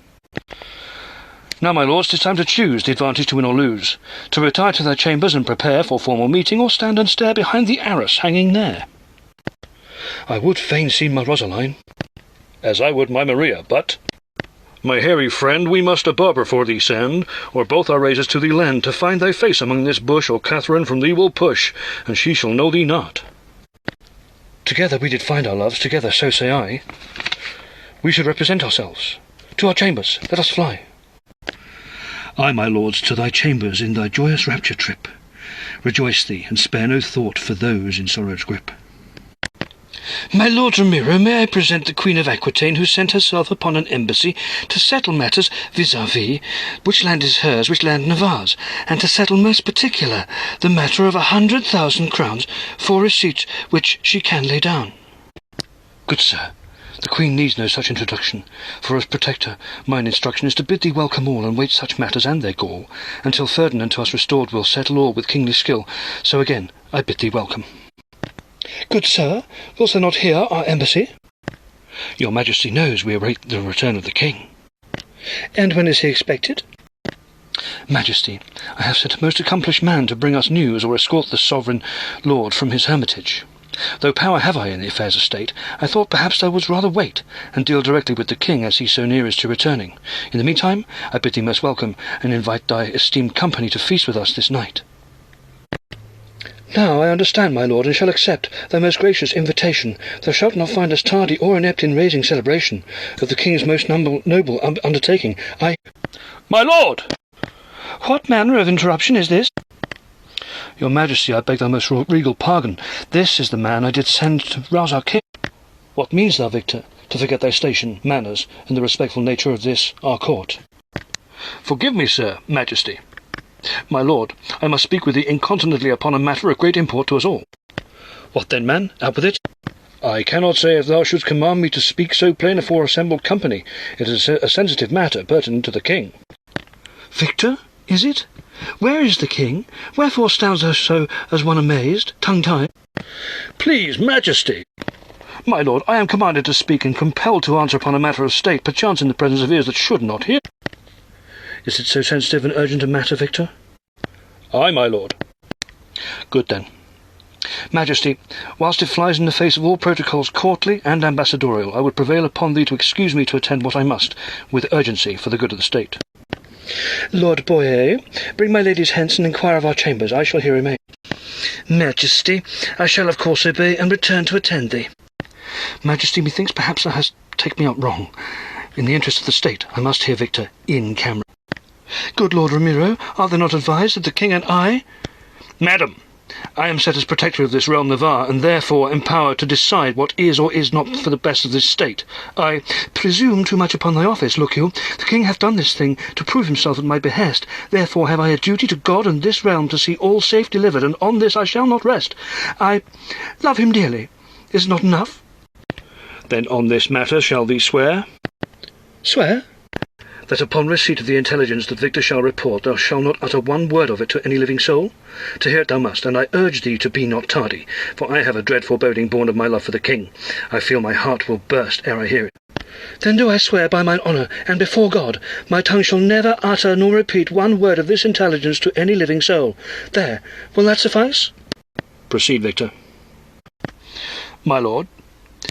[SPEAKER 1] Now, my lords, 'tis time to choose the advantage to win or lose, to retire to their chambers and prepare for formal meeting, or stand and stare behind the arras hanging there. I would fain see my Rosaline, as I would my Maria, but, my hairy friend, we must a barber for thee send, or both our razors to thee lend, to find thy face among this bush, or Catherine from thee will push, and she shall know thee not. Together we did find our loves, together, so say I. We should represent ourselves. To our chambers, let us fly. I, my lords, to thy chambers in thy joyous rapture trip, Rejoice thee, and spare no thought for those in sorrow's grip.
[SPEAKER 2] My Lord Ramiro, may I present the Queen of Aquitaine, who sent herself upon an embassy to settle matters vis-à-vis, which land is hers, which land Navarre's, and to settle most particular the matter of 100,000 crowns for receipts which she can lay down.
[SPEAKER 1] Good sir, the Queen needs no such introduction, for as protector mine instruction is to bid thee welcome all, and wait such matters and their gall, until Ferdinand to us restored will settle all with kingly skill. So again I bid thee welcome.
[SPEAKER 2] Good sir, wilt thou not hear our embassy?
[SPEAKER 1] Your Majesty knows we await the return of the king.
[SPEAKER 2] And when is he expected?
[SPEAKER 1] Majesty, I have sent a most accomplished man to bring us news or escort the sovereign lord from his hermitage. Though power have I in the affairs of state, I thought perhaps thou wouldst rather wait, and deal directly with the king as he so near is to returning. In the meantime, I bid thee most welcome, and invite thy esteemed company to feast with us this night.
[SPEAKER 2] Now I understand, my lord, and shall accept thy most gracious invitation. Thou shalt not find us tardy or inept in raising celebration of the king's most noble undertaking.
[SPEAKER 1] My lord!
[SPEAKER 2] What manner of interruption is this?
[SPEAKER 1] Your Majesty, I beg thy most regal pardon. This is the man I did send to rouse our king.
[SPEAKER 2] What means thou, Victor, to forget thy station, manners, and the respectful nature of this, our court?
[SPEAKER 1] Forgive me, sir, Majesty. My lord, I must speak with thee incontinently upon a matter of great import to us all.
[SPEAKER 2] What then, man? Out with it.
[SPEAKER 1] I cannot say if thou shouldst command me to speak so plain afore assembled company. It is a sensitive matter pertinent to the king.
[SPEAKER 2] Victor, is it? Where is the king? Wherefore stands thou so as one amazed, tongue-tied?
[SPEAKER 1] Please, Majesty. My lord, I am commanded to speak and compelled to answer upon a matter of state, perchance in the presence of ears that should not hear.
[SPEAKER 2] Is it so sensitive and urgent a matter, Victor?
[SPEAKER 1] Aye, my lord. Good then. Majesty, whilst it flies in the face of all protocols courtly and ambassadorial, I would prevail upon thee to excuse me to attend what I must, with urgency for the good of the state.
[SPEAKER 2] Lord Boyer, bring my ladies hence and inquire of our chambers. I shall here remain. Majesty, I shall of course obey and return to attend thee.
[SPEAKER 1] Majesty, methinks perhaps thou hast taken me out wrong. In the interest of the state, I must hear Victor in camera.
[SPEAKER 2] Good Lord Ramiro, art thou not advised that the king and I...
[SPEAKER 1] Madam, I am set as protector of this realm Navarre, and therefore empowered to decide what is or is not for the best of this state.
[SPEAKER 2] I presume too much upon thy office, look you. The king hath done this thing to prove himself at my behest. Therefore have I a duty to God and this realm to see all safe delivered, and on this I shall not rest. I love him dearly. Is it not enough?
[SPEAKER 1] Then on this matter shall thee swear?
[SPEAKER 2] Swear?
[SPEAKER 1] That upon receipt of the intelligence that Victor shall report, thou shalt not utter one word of it to any living soul? To hear it thou must, and I urge thee to be not tardy, for I have a dread foreboding born of my love for the king. I feel my heart will burst ere I hear it.
[SPEAKER 2] Then do I swear by mine honour, and before God, my tongue shall never utter nor repeat one word of this intelligence to any living soul. There, will that suffice?
[SPEAKER 1] Proceed, Victor. My lord,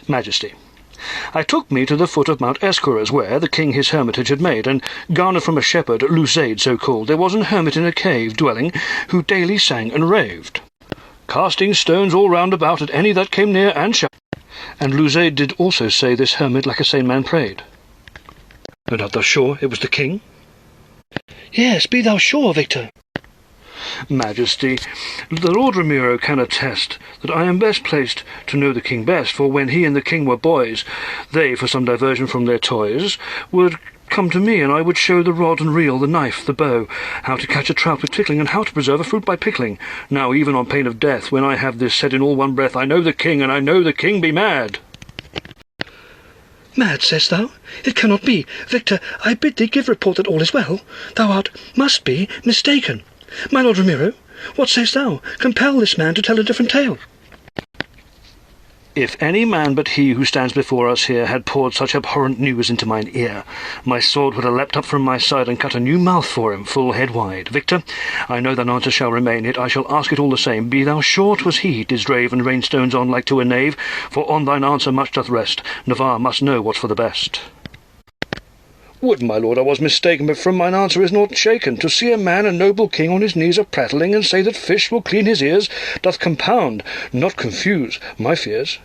[SPEAKER 1] Majesty, I took me to the foot of Mount Escurus, where the king his hermitage had made, and garnered from a shepherd, Lusaid so called, there was an hermit in a cave dwelling, who daily sang and raved, casting stones all round about at any that came near and shouted. And Lusaid did also say this hermit like a sane man prayed.
[SPEAKER 2] And art thou sure it was the king? Yes, be thou sure, Victor.
[SPEAKER 1] Majesty, the Lord Ramiro can attest that I am best placed to know the king best, for when he and the king were boys, they, for some diversion from their toys, would come to me, and I would show the rod and reel, the knife, the bow, how to catch a trout with tickling, and how to preserve a fruit by pickling. Now, even on pain of death, when I have this said in all one breath, I know the king, and I know the king be mad.
[SPEAKER 2] Mad, sayest thou? It cannot be. Victor, I bid thee give report that all is well. Thou must be mistaken. My Lord Ramiro, what sayest thou? Compel this man to tell a different tale.
[SPEAKER 1] If any man but he who stands before us here had poured such abhorrent news into mine ear, my sword would have leapt up from my side and cut a new mouth for him, full head wide. Victor, I know thine answer shall remain, yet I shall ask it all the same. Be thou sure 'twas he did rave and rain stones on like to a knave, for on thine answer much doth rest. Navarre must know what's for the best.
[SPEAKER 2] Would, my lord, I was mistaken, but from mine answer is not shaken. To see a man, a noble king, on his knees a-prattling, and say that fish will clean his ears, doth compound, not confuse, my fears.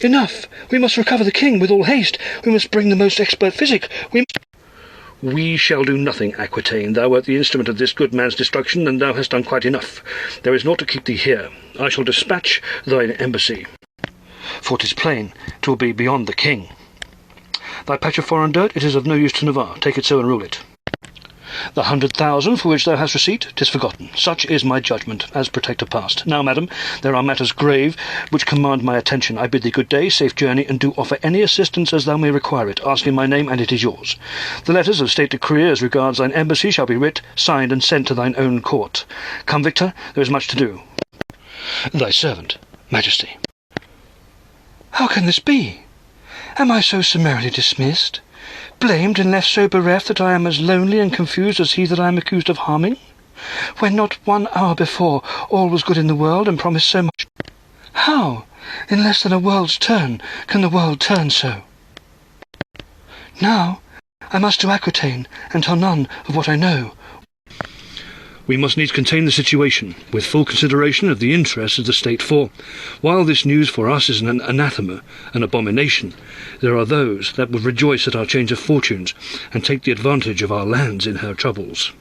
[SPEAKER 2] Enough! We must recover the king with all haste. We must bring the most expert physic. We shall do nothing, Aquitaine. Thou art the instrument of this good man's destruction, and thou hast done quite enough. There is naught to keep thee here. I shall dispatch thine embassy. For 'tis plain 'twill be beyond the king. Thy patch of foreign dirt, it is of no use to Navarre. Take it so and rule it. The 100,000 for which thou hast receipt, 'tis forgotten. Such is my judgment, as protector past. Now, madam, there are matters grave which command my attention. I bid thee good day, safe journey, and do offer any assistance as thou may require it. Ask in my name, and it is yours. The letters of state decree as regards thine embassy shall be writ, signed, and sent to thine own court. Come, Victor, there is much to do. Thy servant, Majesty. How can this be? Am I so summarily dismissed? Blamed and left so bereft that I am as lonely and confused as he that I am accused of harming? When not 1 hour before all was good in the world and promised so much. How, in less than a world's turn, can the world turn so? Now I must to Aquitaine and tell none of what I know. We must needs contain the situation, with full consideration of the interests of the state, for, while this news for us is an anathema, an abomination, there are those that would rejoice at our change of fortunes, and take the advantage of our lands in her troubles.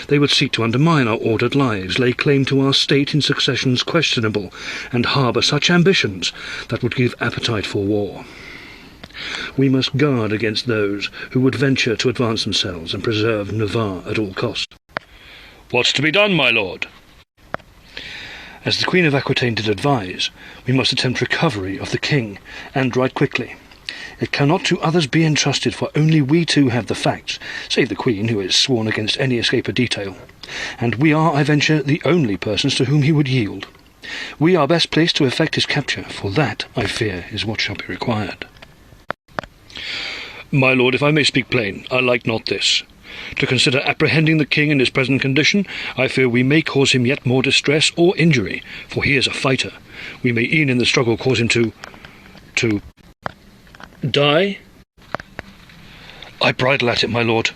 [SPEAKER 2] They would seek to undermine our ordered lives, lay claim to our state in successions questionable, and harbour such ambitions that would give appetite for war. We must guard against those who would venture to advance themselves and preserve Navarre at all cost. What's to be done, my lord? As the Queen of Aquitaine did advise, we must attempt recovery of the king, and right quickly. It cannot to others be entrusted, for only we two have the facts, save the Queen, who is sworn against any escape of detail. And we are, I venture, the only persons to whom he would yield. We are best placed to effect his capture, for that, I fear, is what shall be required. My lord, if I may speak plain, I like not this. To consider apprehending the king in his present condition, I fear we may cause him yet more distress or injury, for he is a fighter. We may e'en in the struggle cause him to die? I bridle at it, my lord.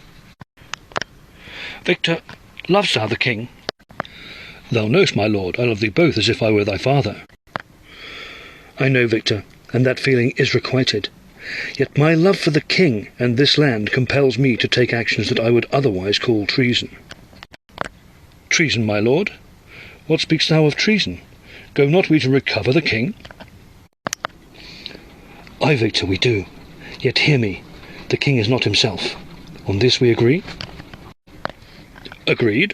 [SPEAKER 2] Victor, lovest thou the king? Thou knowest, my lord, I love thee both as if I were thy father. I know, Victor, and that feeling is requited. Yet my love for the king and this land compels me to take actions that I would otherwise call treason. Treason, my lord? What speakst thou of treason? Go not we to recover the king? Ay, Victor, we do. Yet hear me, the king is not himself. On this we agree? Agreed.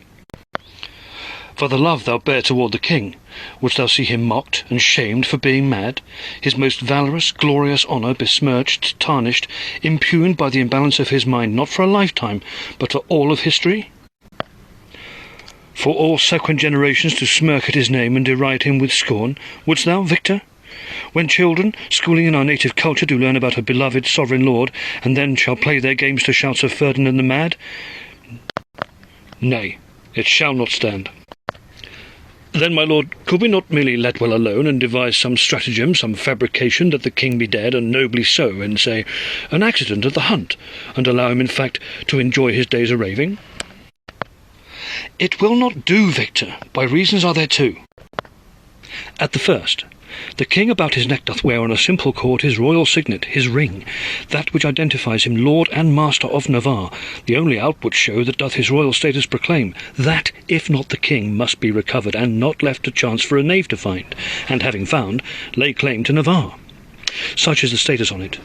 [SPEAKER 2] For the love thou bear toward the king, wouldst thou see him mocked and shamed for being mad, his most valorous, glorious honour besmirched, tarnished, impugned by the imbalance of his mind, not for a lifetime, but for all of history? For all subsequent generations to smirk at his name and deride him with scorn, wouldst thou, Victor? When children, schooling in our native culture, do learn about a beloved sovereign lord, and then shall play their games to shouts of Ferdinand the Mad? Nay, it shall not stand. Then, my lord, could we not merely let well alone, and devise some stratagem, some fabrication, that the king be dead, and nobly so, in, say, an accident at the hunt, and allow him, in fact, to enjoy his days a-raving? It will not do, Victor. By reasons are there two. At the first, the king about his neck doth wear on a simple cord his royal signet, his ring, that which identifies him lord and master of Navarre, the only outward show that doth his royal status proclaim. That, if not the king, must be recovered, and not left to chance for a knave to find, and having found, lay claim to Navarre. Such is the status on it.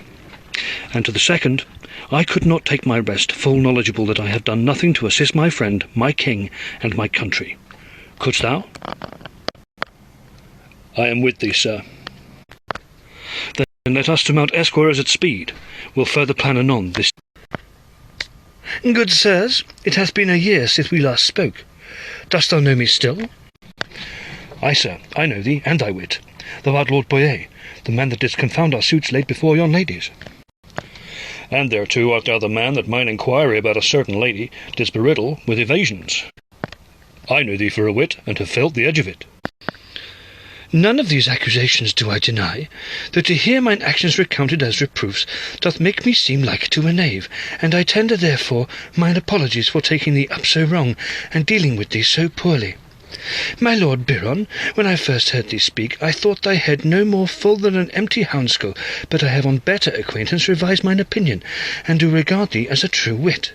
[SPEAKER 2] And to the second, I could not take my rest, full knowledgeable that I have done nothing to assist my friend, my king, and my country. Couldst thou? I am with thee, sir. Then let us to mount esquires at speed. We'll further plan anon this. Good sirs, it hath been a year since we last spoke. Dost thou know me still? Ay, sir, I know thee, and thy wit. Thou art Lord Boyer, the man that didst confound our suits late before yon ladies. And thereto art thou the man that mine inquiry about a certain lady didst beriddle with evasions. I know thee for a wit, and have felt the edge of it. None of these accusations do I deny, though to hear mine actions recounted as reproofs doth make me seem like to a knave, and I tender therefore mine apologies for taking thee up so wrong, and dealing with thee so poorly. My lord Biron, when I first heard thee speak, I thought thy head no more full than an empty houndskull, but I have on better acquaintance revised mine opinion, and do regard thee as a true wit.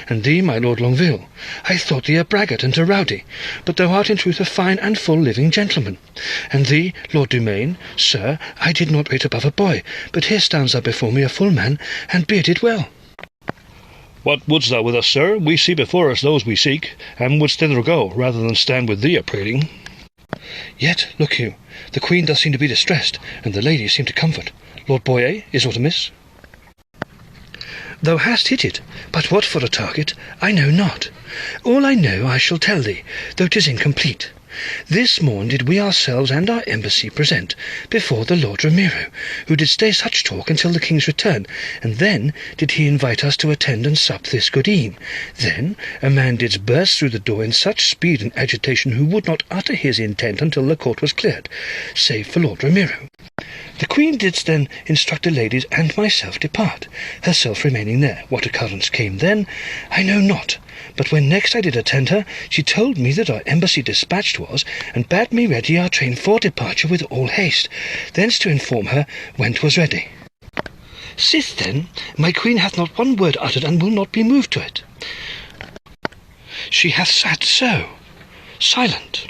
[SPEAKER 2] And thee, my Lord Longueville, I thought thee a braggart and a rowdy, but thou art in truth a fine and full living gentleman. And thee, Lord Dumaine, sir, I did not rate above a boy, but here stands thou before me a full man, and bearded well.
[SPEAKER 1] What wouldst thou with us, sir? We see before us those we seek, and wouldst thither go, rather than stand with thee a-prating.
[SPEAKER 2] Yet, look you, the Queen does seem to be distressed, and the ladies seem to comfort. Lord Boyer, is aught amiss? Thou hast hit it, but what for a target, I know not. All I know I shall tell thee, though 'tis incomplete. This morn did we ourselves and our embassy present before the Lord Ramiro, who did stay such talk until the king's return, and then did he invite us to attend and sup this good e'en. Then a man did burst through the door in such speed and agitation who would not utter his intent until the court was cleared, save for Lord Ramiro. The Queen didst then instruct the ladies and myself depart, herself remaining there. What occurrence came then, I know not, but when next I did attend her, she told me that our embassy dispatched was, and bade me ready our train for departure with all haste, thence to inform her when 'twas ready. Sith, then, my Queen hath not one word uttered, and will not be moved to it. She hath sat so, silent.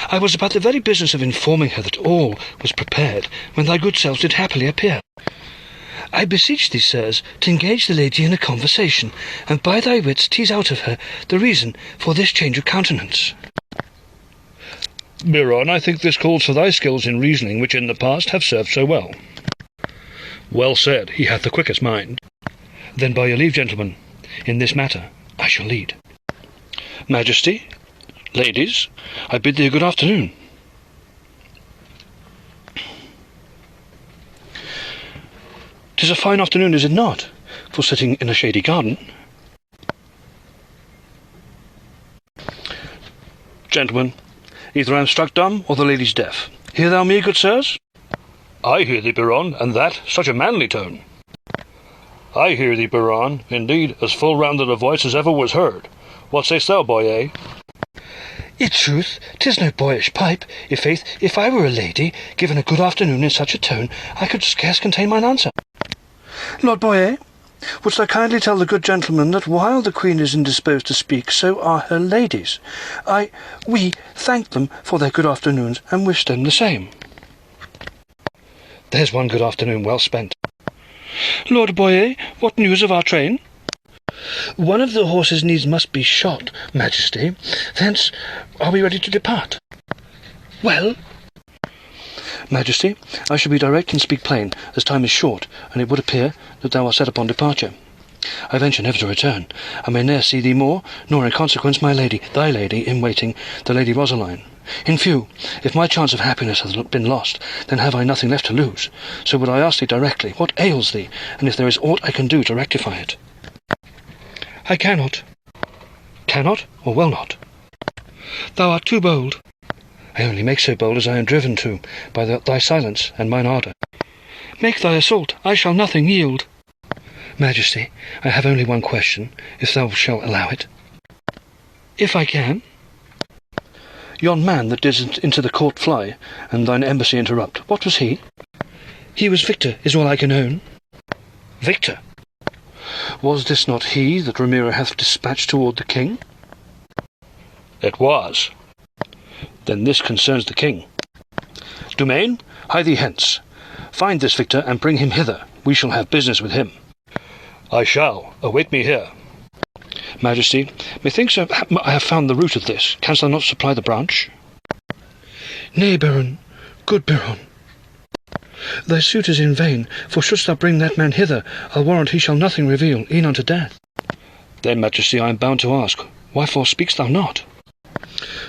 [SPEAKER 2] I was about the very business of informing her that all was prepared, when thy good selves did happily appear. I beseech thee, sirs, to engage the lady in a conversation, and by thy wits tease out of her the reason for this change of countenance.
[SPEAKER 1] Biron, I think this calls for thy skills in reasoning, which in the past have served so well. Well said, he hath the quickest mind. Then by your leave, gentlemen, in this matter I shall lead. Majesty, ladies, I bid thee a good afternoon. 'Tis a fine afternoon, is it not, for sitting in a shady garden? Gentlemen, either I am struck dumb, or the lady's deaf. Hear thou me, good sirs? I hear thee, Biron, and that such a manly tone. I hear thee, Biron, indeed, as full-rounded a voice as ever was heard. What say'st thou, Boyer?
[SPEAKER 2] I' truth, 'tis no boyish pipe. I' faith, if I were a lady, given a good afternoon in such a tone, I could scarce contain mine answer. Lord Boyer, wouldst thou kindly tell the good gentleman that while the Queen is indisposed to speak, so are her ladies. We thank them for their good afternoons, and wish them the same. There's one good afternoon well spent. Lord Boyer, what news of our train? One of the horses needs must be shot, Majesty. Thence are we ready to depart? Well? Majesty, I shall be direct and speak plain, as time is short, and it would appear that thou art set upon departure. I venture never to return. I may ne'er see thee more, nor in consequence my lady, thy lady in waiting, the Lady Rosaline. In few, if my chance of happiness hath been lost, then have I nothing left to lose. So would I ask thee directly, what ails thee, and if there is aught I can do to rectify it? I cannot. Cannot, or will not? Thou art too bold. I only make so bold as I am driven to, by thy silence and mine ardour. Make thy assault, I shall nothing yield. Majesty, I have only one question, if thou shalt allow it. If I can. Yon man that did into the court fly, and thine embassy interrupt, what was he? He was Victor, is all I can own. Victor? Was this not he that Ramiro hath dispatched toward the king? It was. Then this concerns the king. Dumaine, hie thee hence. Find this Victor, and bring him hither. We shall have business with him. I shall. Await me here. Majesty, methinks I have found the root of this. Canst thou not supply the branch? Nay, Baron, good Baron. Thy suit is in vain, for shouldst thou bring that man hither, I'll warrant he shall nothing reveal, e'en unto death. Then, Majesty, I am bound to ask, wherefore speakst thou not?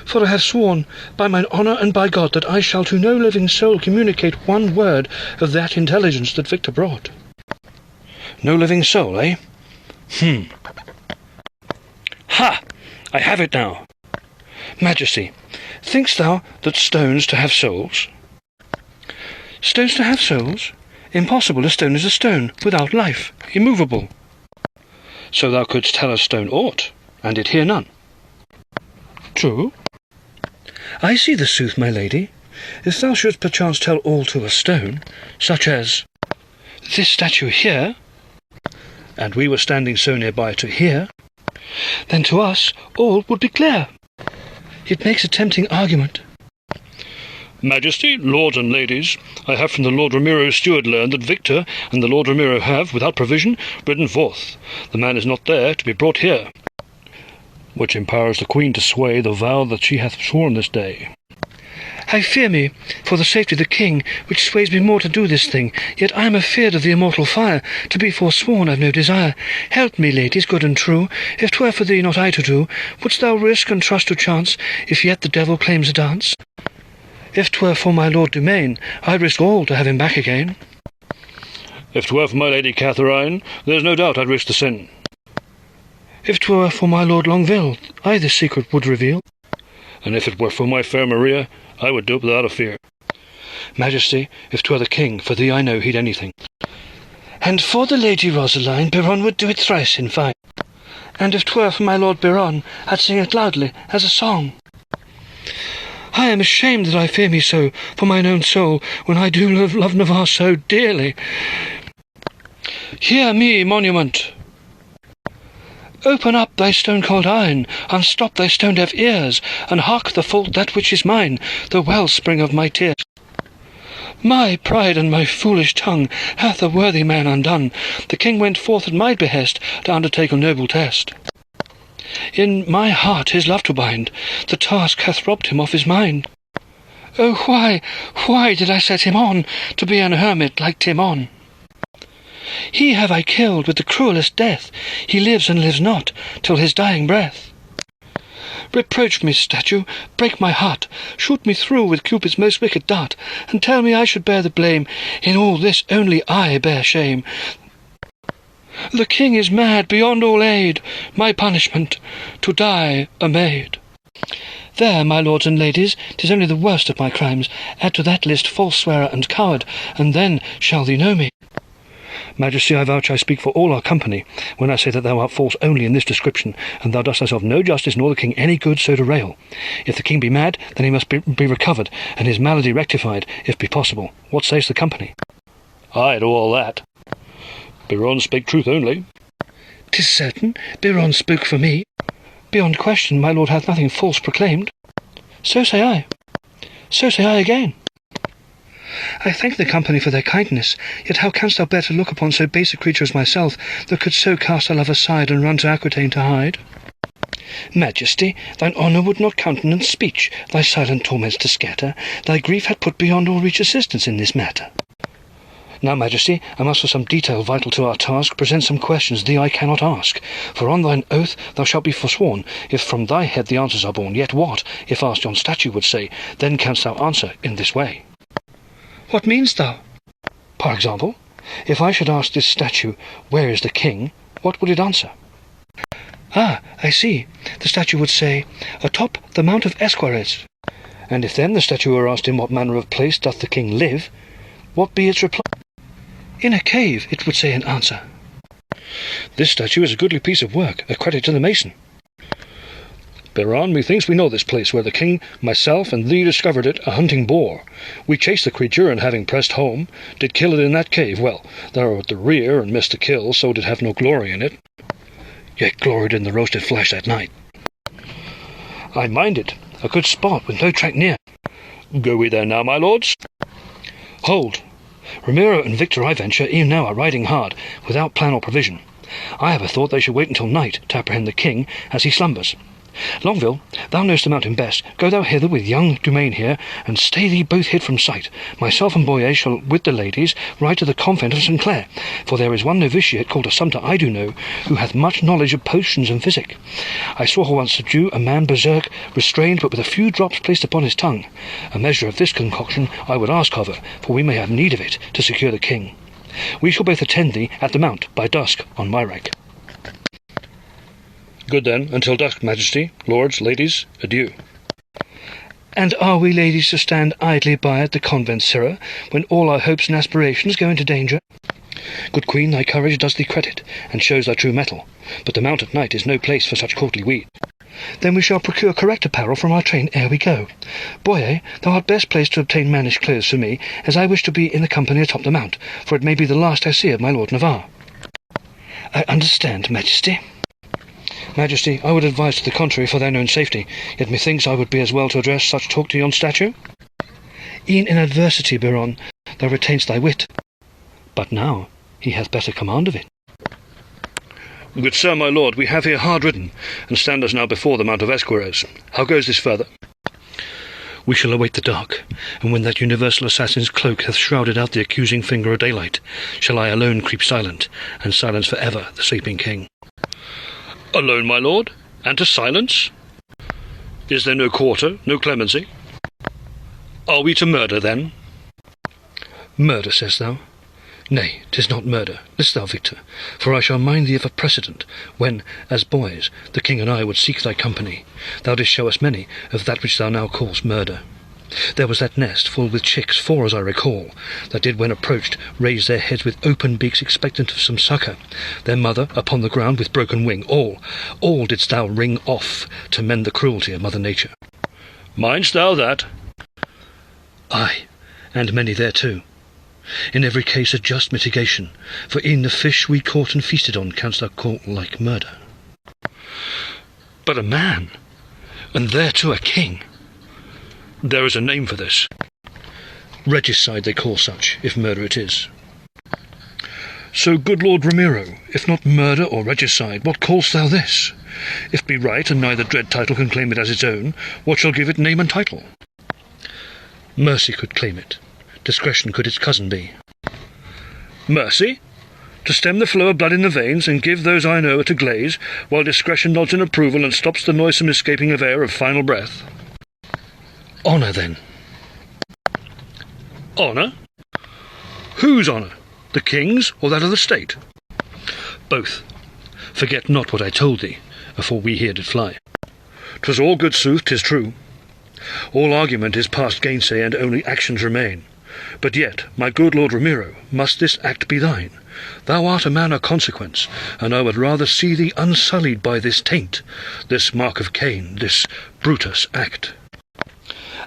[SPEAKER 2] For I have sworn, by mine honour and by God, that I shall to no living soul communicate one word of that intelligence that Victor brought. No living soul, eh? Ha! I have it now. Majesty, thinkst thou that stones to have souls? Stones to have souls? Impossible, a stone is a stone, without life, immovable. So thou couldst tell a stone aught, and it hear none. True. I see the sooth, my lady. If thou shouldst perchance tell all to a stone, such as this statue here,
[SPEAKER 1] and we were standing so nearby to hear,
[SPEAKER 2] then to us all would be clear. It makes a tempting argument.
[SPEAKER 1] Majesty, lords and ladies, I have from the Lord Ramiro's steward learned that Victor and the Lord Ramiro have, without provision, ridden forth. The man is not there to be brought here, which empowers the Queen to sway the vow that she hath sworn this day.
[SPEAKER 2] I fear me, for the safety of the king, which sways me more to do this thing, yet I am afeard of the immortal fire. To be forsworn I've no desire. Help me, ladies, good and true, if 'twere for thee not I to do, wouldst thou risk and trust to chance, if yet the devil claims a dance? If 'twere for my Lord Dumain, I'd risk all to have him back again.
[SPEAKER 1] If 'twere for my Lady Catherine, there's no doubt I'd risk the sin.
[SPEAKER 2] If 'twere for my Lord Longueville, I this secret would reveal.
[SPEAKER 1] And if it were for my fair Maria, I would do it without a fear.
[SPEAKER 2] Majesty, if 'twere the king, for thee I know he'd anything. And for the Lady Rosaline, Biron would do it thrice in fine. And if 'twere for my Lord Biron, I'd sing it loudly as a song. I am ashamed that I fear me so for mine own soul, when I do love Navarre so dearly. Hear me, monument! Open up thy stone-cold iron, unstop thy stone-deaf ears, and hark the fault that which is mine, the wellspring of my tears. My pride and my foolish tongue hath a worthy man undone. The king went forth at my behest to undertake a noble test. In my heart his love to bind, the task hath robbed him of his mind. Oh, why did I set him on, to be an hermit like Timon? He have I killed with the cruellest death, he lives and lives not, till his dying breath. Reproach me, statue, break my heart, shoot me through with Cupid's most wicked dart, and tell me I should bear the blame, in all this only I bear shame. The king is mad beyond all aid, my punishment, to die a maid. There, my lords and ladies, 'tis only the worst of my crimes. Add to that list false swearer and coward, and then shall thee know me.
[SPEAKER 1] Majesty, I vouch I speak for all our company, when I say that thou art false only in this description, and thou dost thyself no justice nor the king any good so to rail. If the king be mad, then he must be recovered, and his malady rectified, if be possible. What says the company? Ay to all that. Biron spake truth only.
[SPEAKER 2] 'Tis certain, Biron spoke for me. Beyond question, my lord hath nothing false proclaimed. So say I. So say I again. I thank the company for their kindness, yet how canst thou bear to look upon so base a creature as myself, that could so cast a love aside and run to Aquitaine to hide? Majesty, thine honour would not countenance speech, thy silent torments to scatter. Thy grief had put beyond all reach assistance in this matter. Now, Majesty, I must for some detail vital to our task present some questions thee I cannot ask. For on thine oath thou shalt be forsworn, if from thy head the answers are born. Yet what, if asked yon statue would say, then canst thou answer in this way. What meanest thou? For example, if I should ask this statue, where is the king, what would it answer? Ah, I see. The statue would say, atop the Mount of Esquires. And if then the statue were asked in what manner of place doth the king live, what be its reply? In a cave, it would say in answer. This statue is a goodly piece of work, a credit to the mason. Biron, methinks we know this place where the king, myself, and thee discovered it, a hunting boar. We chased the creature, and having pressed home, did kill it in that cave. Well, thou were at the rear, and missed the kill, so did have no glory in it. Yet gloried in the roasted flesh that night. I mind it, a good spot, with no track near. Go we there now, my lords? Hold! Ramiro and Victor, I venture, e'en now are riding hard, without plan or provision. I have a thought they should wait until night to apprehend the king as he slumbers. Longueville, thou knowest the mountain best. Go thou hither with young Dumain here, and stay thee both hid from sight. Myself and Boyer shall, with the ladies, ride to the convent of St. Clair, for there is one novitiate called Assumpta I do know, who hath much knowledge of potions and physic. I saw her once subdue a man berserk, restrained but with a few drops placed upon his tongue. A measure of this concoction I would ask of her, for we may have need of it to secure the king. We shall both attend thee at the mount by dusk on my rank. Good then, until dusk, Majesty, lords, ladies, adieu. And are we ladies to stand idly by at the convent, sirrah, when all our hopes and aspirations go into danger? Good queen, thy courage does thee credit, and shows thy true mettle, but the mount at night is no place for such courtly weed. Then we shall procure correct apparel from our train ere we go. Boyer, thou art best placed to obtain mannish clothes for me, as I wish to be in the company atop the mount, for it may be the last I see of my lord Navarre. I understand, Majesty. Majesty, I would advise to the contrary for thine own safety, yet methinks I would be as well to address such talk to yon statue. E'en in adversity, Biron, thou retainst thy wit, but now he hath better command of it.
[SPEAKER 1] Good sir, my lord, we have here hard ridden, and stand us now before the Mount of Esquires. How goes this further?
[SPEAKER 2] We shall await the dark, and when that universal assassin's cloak hath shrouded out the accusing finger of daylight, shall I alone creep silent, and silence for ever the sleeping king.
[SPEAKER 1] Alone, my lord, and to silence? Is there no quarter, no clemency? Are we to murder, then?
[SPEAKER 2] Murder, sayest thou? Nay, 'tis not murder, list thou, Victor, for I shall mind thee of a precedent, when, as boys, the king and I would seek thy company. Thou didst show us many of that which thou now callest murder. There was that nest full with chicks, 4 as I recall, that did when approached raise their heads with open beaks expectant of some succour, their mother upon the ground with broken wing, all didst thou wring off to mend the cruelty of Mother Nature.
[SPEAKER 1] Mind'st thou that?
[SPEAKER 2] Ay, and many there too. In every case a just mitigation, for e'en the fish we caught and feasted on canst thou call like murder.
[SPEAKER 1] But a man, and thereto a king. There is a name for this.
[SPEAKER 2] Regicide they call such, if murder it is.
[SPEAKER 1] So, good Lord Ramiro, if not murder or regicide, what call'st thou this? If be right, and neither dread title can claim it as its own, what shall give it name and title?
[SPEAKER 2] Mercy could claim it. Discretion could its cousin be.
[SPEAKER 1] Mercy? To stem the flow of blood in the veins, and give those I know to glaze, while discretion nods in approval and stops the noisome escaping of air of final breath.
[SPEAKER 2] Honour, then.
[SPEAKER 1] Honour? Whose honour? The king's, or that of the state?
[SPEAKER 2] Both. Forget not what I told thee, afore we here did fly.
[SPEAKER 1] 'Twas all good sooth, 'tis true. All argument is past gainsay, and only actions remain. But yet, my good Lord Ramiro, must this act be thine? Thou art a man of consequence, and I would rather see thee unsullied by this taint, this mark of Cain, this Brutus act.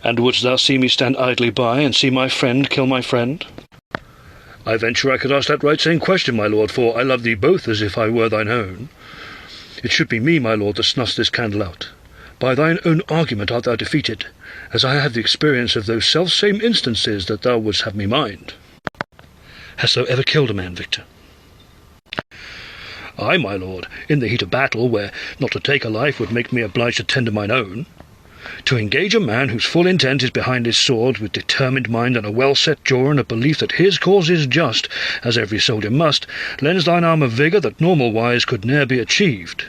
[SPEAKER 2] And wouldst thou see me stand idly by, and see my friend kill my friend?
[SPEAKER 1] I venture I could ask that right same question, my lord, for I love thee both as if I were thine own. It should be me, my lord, that snuffs this candle out. By thine own argument art thou defeated, as I have the experience of those self-same instances that thou wouldst have me mind.
[SPEAKER 2] Hast thou ever killed a man, Victor?
[SPEAKER 1] Ay, my lord, in the heat of battle, where not to take a life would make me obliged to tender mine own. To engage a man whose full intent is behind his sword, with determined mind and a well-set jaw and a belief that his cause is just, as every soldier must, lends thine arm a vigour that normal-wise could ne'er be achieved.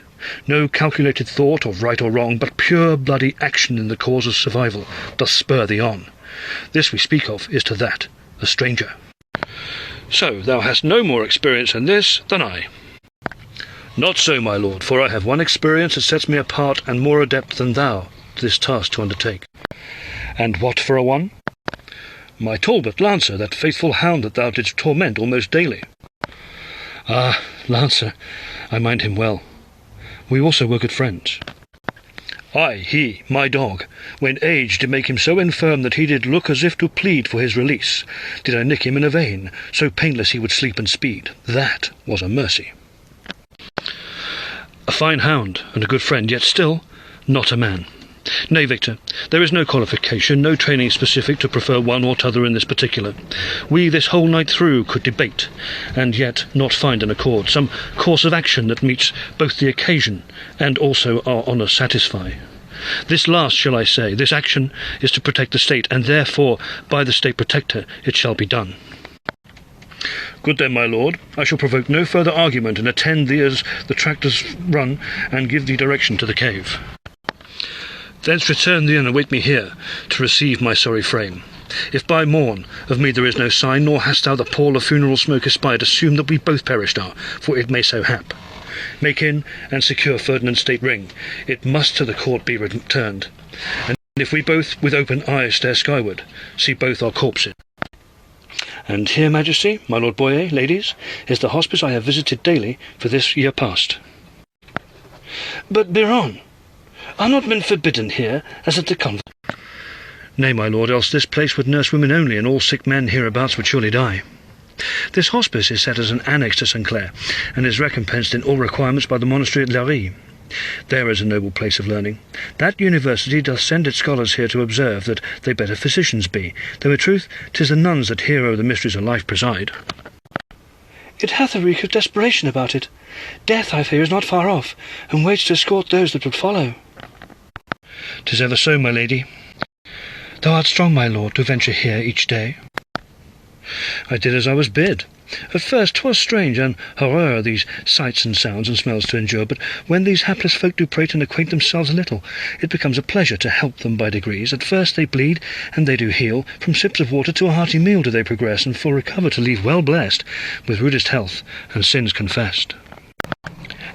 [SPEAKER 1] No calculated thought of right or wrong, but pure bloody action in the cause of survival, doth spur thee on. This we speak of is to that, a stranger. So thou hast no more experience in this than I. Not so, my lord, for I have one experience that sets me apart and more adept than thou this task to undertake.
[SPEAKER 2] And what for a one?
[SPEAKER 1] My Talbot Lancer, that faithful hound that thou didst torment almost daily.
[SPEAKER 2] Ah, Lancer, I mind him well. We also were good friends.
[SPEAKER 1] Ay, he, my dog, when age did make him so infirm that he did look as if to plead for his release, did I nick him in a vein, so painless he would sleep and speed. That was a mercy.
[SPEAKER 2] A fine hound, and a good friend, yet still not a man. Nay, Victor, there is no qualification, no training specific to prefer one or t'other in this particular. We this whole night through could debate, and yet not find an accord, some course of action that meets both the occasion and also our honour satisfy. This last, shall I say, this action is to protect the state, and therefore by the state protector it shall be done.
[SPEAKER 1] Good then, my lord, I shall provoke no further argument, and attend thee as the tractors run, and give thee direction to the cave.
[SPEAKER 2] Thence return thee and await me here, to receive my sorry frame. If by morn of me there is no sign, nor hast thou the pall of funeral smoke espied, assume that we both perished are, for it may so hap. Make in and secure Ferdinand's state ring. It must to the court be returned. And if we both with open eyes stare skyward, see both our corpses. And here, Majesty, my Lord Boyer, ladies, is the hospice I have visited daily for this year past.
[SPEAKER 1] But, Biron, are not men forbidden here, as at the convent?
[SPEAKER 2] Nay, my lord, else this place would nurse women only, and all sick men hereabouts would surely die. This hospice is set as an annex to St. Clair, and is recompensed in all requirements by the monastery at Larry. There is a noble place of learning. That university doth send its scholars here to observe that they better physicians be, though in truth 'tis the nuns that here o'er the mysteries of life preside.
[SPEAKER 1] It hath a reek of desperation about it. Death, I fear, is not far off, and waits to escort those that would follow.
[SPEAKER 2] 'Tis ever so, my lady. Thou art strong, my lord, to venture here each day. I did as I was bid. At first 'twas strange and horror these sights and sounds and smells to endure, but when these hapless folk do prate and acquaint themselves a little, it becomes a pleasure to help them by degrees. At first they bleed, and they do heal. From sips of water to a hearty meal do they progress, and full recover to leave well blessed, with rudest health and sins confessed.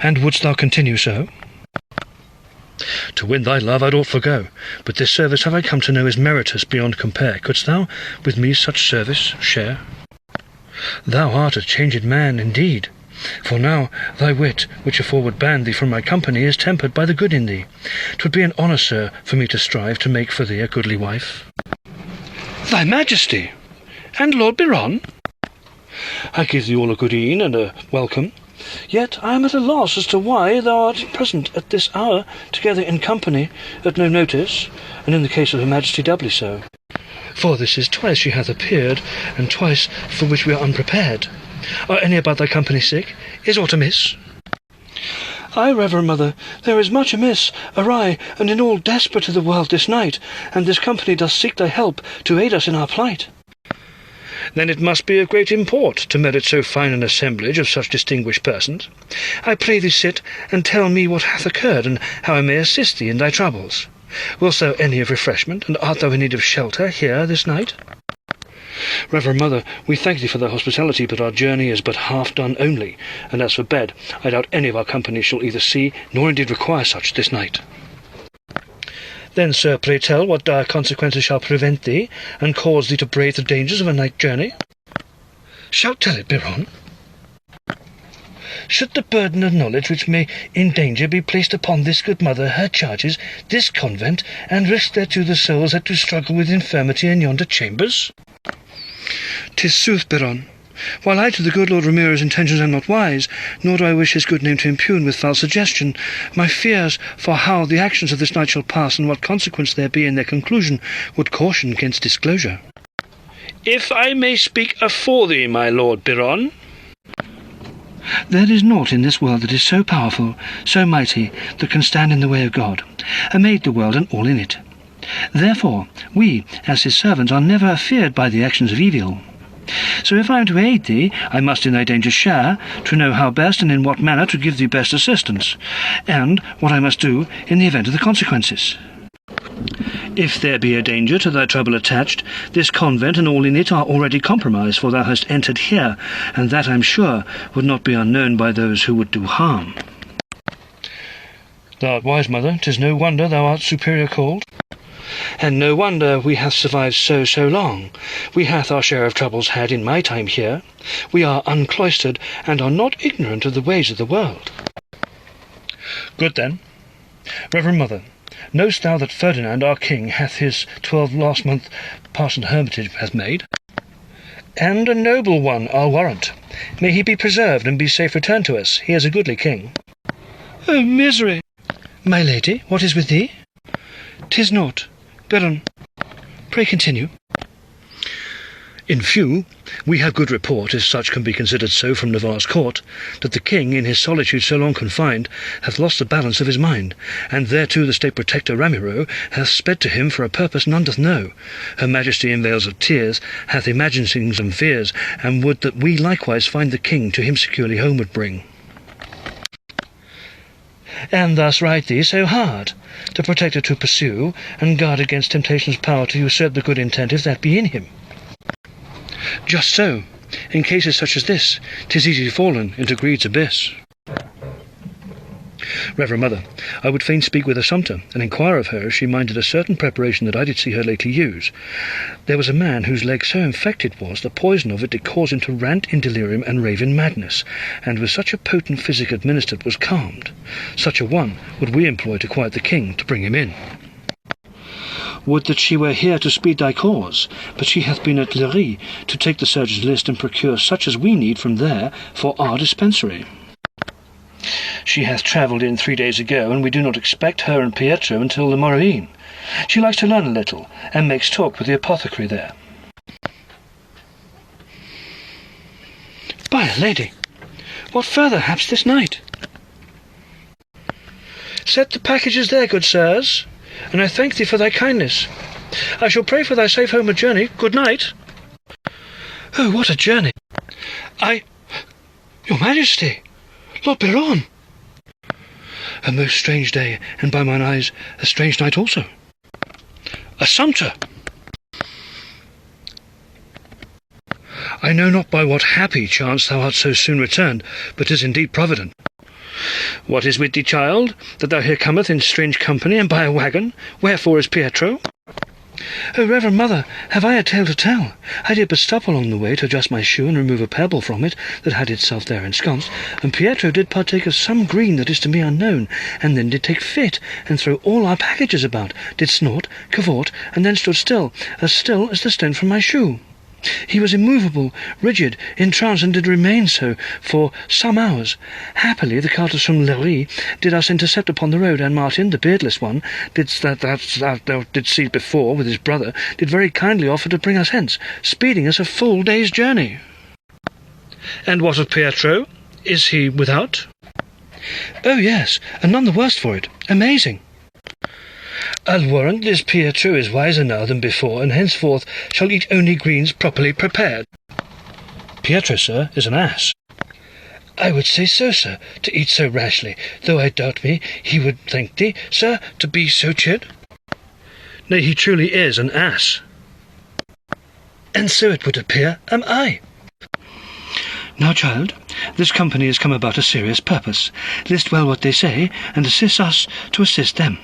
[SPEAKER 2] And wouldst thou continue so? To win thy love I'd aught forgo, but this service have I come to know is meritorious beyond compare. Couldst thou with me such service share? Thou art a changed man indeed, for now thy wit, which afore would ban thee from my company, is tempered by the good in thee. 'Twould be an honour, sir, for me to strive to make for thee a goodly wife.
[SPEAKER 1] Thy Majesty, and Lord Biron? I give thee all a good e'en and a welcome. Yet I am at a loss as to why thou art present at this hour, together in company, at no notice, and in the case of her Majesty doubly so.
[SPEAKER 2] For this is twice she hath appeared, and twice for which we are unprepared. Are any about thy company sick? Is aught amiss?
[SPEAKER 1] Ay, reverend mother, there is much amiss, awry, and in all desperate of the world this night, and this company doth seek thy help to aid us in our plight.
[SPEAKER 2] Then it must be of great import to merit so fine an assemblage of such distinguished persons. I pray thee sit, and tell me what hath occurred, and how I may assist thee in thy troubles. Wilt thou any of refreshment, and art thou in need of shelter here this night?
[SPEAKER 1] Reverend mother, we thank thee for thy hospitality, but our journey is but half done only, and as for bed, I doubt any of our company shall either see, nor indeed require such this night.
[SPEAKER 2] Then, sir, pray tell what dire consequences shall prevent thee, and cause thee to brave the dangers of a night journey. Shalt tell it, Biron. Should the burden of knowledge which may in danger be placed upon this good mother, her charges, this convent, and risk thereto the souls that do struggle with infirmity in yonder chambers?
[SPEAKER 1] 'Tis sooth, Biron. While I to the good Lord Ramiro's intentions am not wise, nor do I wish his good name to impugn with foul suggestion, my fears for how the actions of this night shall pass, and what consequence there be in their conclusion, would caution against disclosure.
[SPEAKER 2] If I may speak afore thee, my lord Biron.
[SPEAKER 1] There is naught in this world that is so powerful, so mighty, that can stand in the way of God, and made the world and all in it. Therefore, we, as his servants, are never afeared by the actions of evil. So if I am to aid thee, I must in thy danger share, to know how best and in what manner to give thee best assistance, and what I must do in the event of the consequences. If there be a danger to thy trouble attached, this convent and all in it are already compromised, for thou hast entered here, and that, I'm sure, would not be unknown by those who would do harm.
[SPEAKER 2] Thou art wise, mother. 'Tis no wonder thou art superior called.
[SPEAKER 1] And no wonder we hath survived so long. We hath our share of troubles had in my time here. We are uncloistered, and are not ignorant of the ways of the world.
[SPEAKER 2] Good then. Reverend mother, knowest thou that Ferdinand our king hath his 12 last month parsoned hermitage hath made? And a noble one, I'll warrant. May he be preserved and be safe returned to us. He is a goodly king.
[SPEAKER 1] Oh, misery!
[SPEAKER 2] My lady, what is with thee?
[SPEAKER 1] 'Tis naught. Biron, pray continue.
[SPEAKER 2] In few, we have good report, if such can be considered so, from Navarre's court, that the king, in his solitude so long confined, hath lost the balance of his mind, and thereto the state protector Ramiro hath sped to him for a purpose none doth know. Her Majesty in veils of tears hath imaginings and fears, and would that we likewise find the king to him securely homeward bring. And thus ride thee so hard, the protector to pursue, and guard against temptation's power to usurp the good intent, if that be in him.
[SPEAKER 1] Just so. In cases such as this, 'tis easy to fallen into greed's abyss.
[SPEAKER 2] Reverend mother, I would fain speak with Assumpta, and inquire of her if she minded a certain preparation that I did see her lately use. There was a man whose leg so infected was, the poison of it did cause him to rant in delirium and rave in madness, and with such a potent physic administered was calmed. Such a one would we employ to quiet the king, to bring him in. would that she were here to speed thy cause, but she hath been at Lery to take the surgeon's list and procure such as we need from there for our dispensary. She hath travelled in 3 days ago, and we do not expect her and Pietro until the morrow e'en. She likes to learn a little, and makes talk with the apothecary there. By Our Lady, what further haps this night? Set the packages there, good sirs, and I thank thee for thy kindness. I shall pray for thy safe homeward journey. Good night. Oh, what a journey! Your Majesty, Lord Biron! A most strange day, and by mine eyes, a strange night also. Assumpta! I know not by what happy chance thou art so soon returned, but 'tis indeed provident. What is with thee, child, that thou here cometh in strange company, and by a waggon? Wherefore is Pietro? O Reverend Mother, have I a tale to tell? I did but stop along the way to adjust my shoe and remove a pebble from it that had itself there ensconced, and Pietro did partake of some green that is to me unknown, and then did take fit, and throw all our packages about, did snort, cavort, and then stood still as the stone from my shoe. He was immovable, rigid, entranced, and did remain so for some hours. Happily the carters from Lery did us intercept upon the road, and Martin, the beardless one, that thou didst see before with his brother, did very kindly offer to bring us hence, speeding us a full day's journey. And what of Pietro? Is he without? Oh yes, and none the worse for it. Amazing. I'll warrant this Pietro is wiser now than before, and henceforth shall eat only greens properly prepared. Pietro, sir, is an ass. I would say so, sir, to eat so rashly, though I doubt me he would thank thee, sir, to be so chid. Nay, he truly is an ass. And so it would appear am I. Now, child, this company has come about a serious purpose. List well what they say, and assist us to assist them.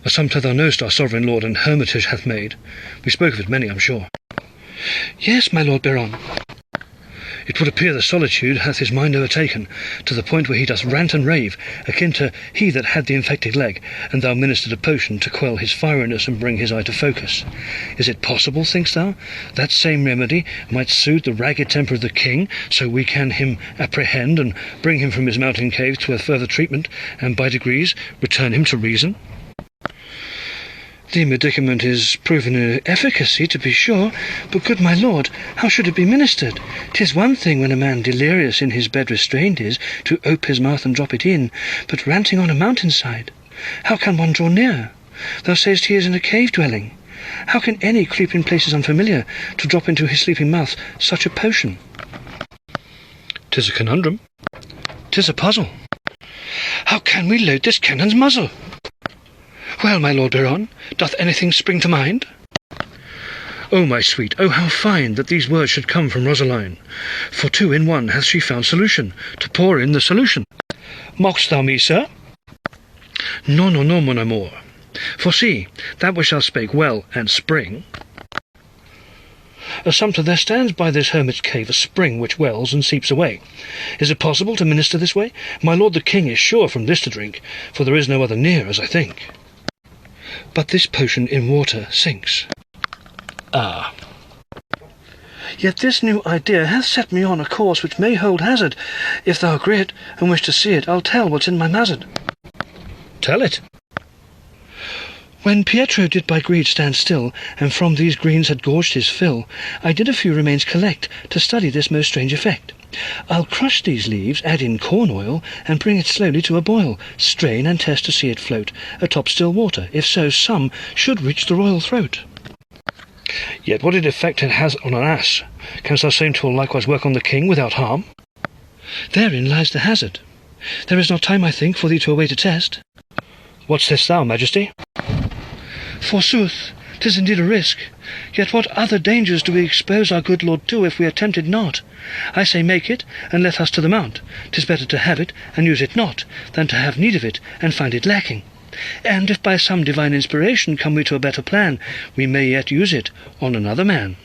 [SPEAKER 2] Assumpta thou knowst our sovereign lord and hermitage hath made. We spoke of it many, I'm sure. Yes, my lord Biron. It would appear the solitude hath his mind overtaken, to the point where he doth rant and rave, akin to he that had the infected leg, and thou ministered a potion to quell his fieriness and bring his eye to focus. Is it possible, thinkst thou, that same remedy might soothe the ragged temper of the king, so we can him apprehend and bring him from his mountain cave to a further treatment, and by degrees return him to reason? The medicament is proven in efficacy, to be sure, but, good my lord, how should it be ministered? 'Tis one thing when a man delirious in his bed restrained is, to ope his mouth and drop it in, but ranting on a mountainside, how can one draw near? Thou sayest he is in a cave dwelling. How can any creep in places unfamiliar to drop into his sleeping mouth such a potion? 'Tis a conundrum. 'Tis a puzzle. How can we load this cannon's muzzle? Well, my lord Biron, doth anything spring to mind? Oh, my sweet, oh, how fine that these words should come from Rosaline! For 2 in 1 hath she found solution, to pour in the solution. Mock'st thou me, sir? No, mon amour. For see, that which thou spake well and spring. Assumpta, there stands by this hermit's cave a spring which wells and seeps away. Is it possible to minister this way? My lord the king is sure from this to drink, for there is no other near, as I think. But this potion in water sinks. Ah. Yet this new idea hath set me on a course which may hold hazard. If thou agree it, and wish to see it, I'll tell what's in my mazard. Tell it. When Pietro did by greed stand still, and from these greens had gorged his fill, I did a few remains collect, to study this most strange effect. I'll crush these leaves, add in corn oil, and bring it slowly to a boil, strain and test to see it float, atop still water, if so some should reach the royal throat. Yet what effect it has on an ass, canst thou same tool likewise work on the king without harm? Therein lies the hazard. There is not time, I think, for thee to await a test. What sayst thou, Majesty? Forsooth, 'tis indeed a risk. Yet what other dangers do we expose our good lord to if we attempt it not? I say make it, and let us to the mount. 'Tis better to have it, and use it not, than to have need of it, and find it lacking. And if by some divine inspiration come we to a better plan, we may yet use it on another man.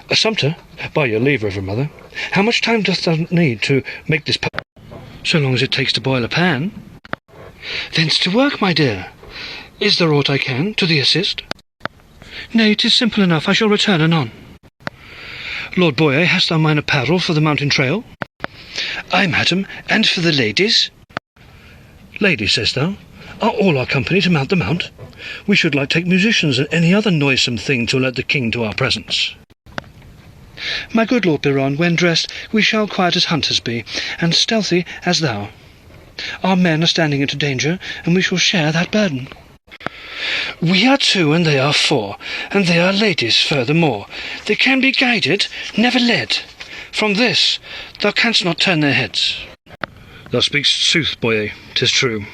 [SPEAKER 2] Assumpta, by your leave, Reverend Mother, how much time doth thou need to make this so long as it takes to boil a pan? Thence to work, my dear. Is there aught I can to thee assist? Nay, 'tis simple enough. I shall return anon. Lord Boyer, hast thou mine apparel for the mountain trail? Ay, madam, and for the ladies. Ladies, say'st thou? Are all our company to mount the mount? We should like take musicians and any other noisome thing to let the king to our presence. My good Lord Biron, when dressed, we shall quiet as hunters be, and stealthy as thou. Our men are standing into danger, and we shall share that burden. We are 2 and they are 4, and they are ladies furthermore. They can be guided, never led. From this thou canst not turn their heads. Thou speakst sooth, Boyer, 'tis true.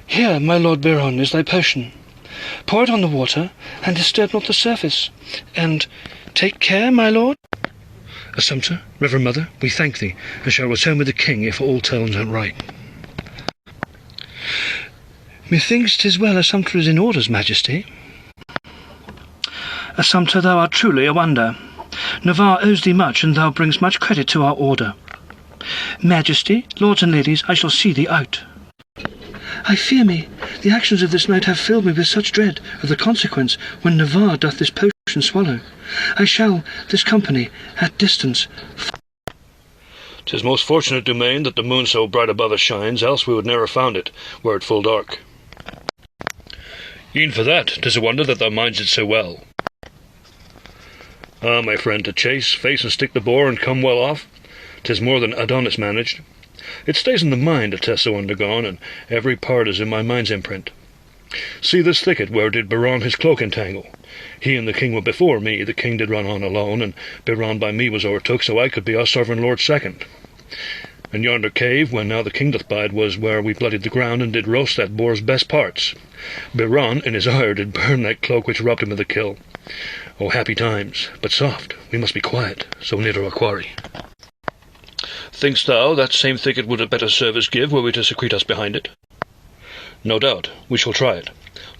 [SPEAKER 2] Here, my Lord Biron, is thy potion. Pour it on the water, and disturb not the surface. And take care, my lord. Assumpta, Reverend Mother, we thank thee, and shall return with the king if all turns out right. Methinks 'tis well Assumpta is in orders, Majesty. Assumpta, thou art truly a wonder. Navarre owes thee much, and thou bringst much credit to our order. Majesty, lords and ladies, I shall see thee out. I fear me, the actions of this night have filled me with such dread of the consequence when Navarre doth this potion swallow. I shall, this company, at distance.
[SPEAKER 1] 'Tis most fortunate, Dumaine, that the moon so bright above us shines, else we would never found it, were it full dark. E'en for that, 'tis a wonder that thou minds it so well. Ah, my friend, to chase, face and stick the boar and come well off, 'tis more than Adonis managed. It stays in the mind a test so undergone, and every part is in my mind's imprint. See this thicket where did Biron his cloak entangle. He and the king were before me, the king did run on alone, and Biron by me was o'ertook, so I could be our sovereign lord second. And yonder cave, when now the king doth bide, was where we bloodied the ground, and did roast that boar's best parts. Biron, in his ire, did burn that cloak which robbed him of the kill. Oh, happy times! But soft, we must be quiet, so near to our quarry. Think'st thou that same thicket would a better service give, were we to secrete us behind it? No doubt, we shall try it.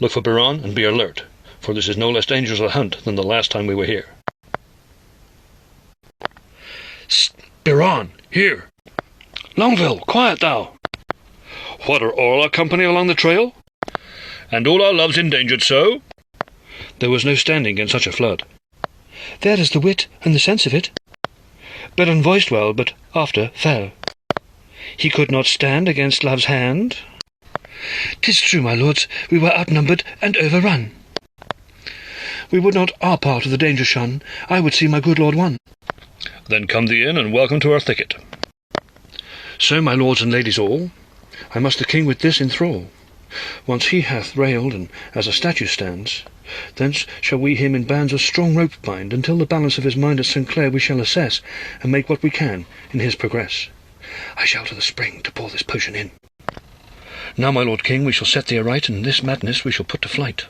[SPEAKER 1] Look for Biron, and be alert, for this is no less dangerous a hunt than the last time we were here. Biron, here! Longueville, quiet thou! What, are all our company along the trail? And all our loves endangered so? There was no standing in such a flood.
[SPEAKER 2] There is the wit and the sense of it. Biron voiced well, but after fell. He could not stand against love's hand. 'Tis true, my lords, we were outnumbered and overrun. We would not our part of the danger shun. I would see my good lord won. Then come thee in, and welcome to our thicket. So, my lords and ladies all, I must the king with this enthrall. Once he hath railed, and as a statue stands, thence shall we him in bands of strong rope bind, until the balance of his mind at St. Clair we shall assess, and make what we can in his progress. I shall to the spring to pour this potion in. Now, my lord king, we shall set thee aright, and this madness we shall put to flight.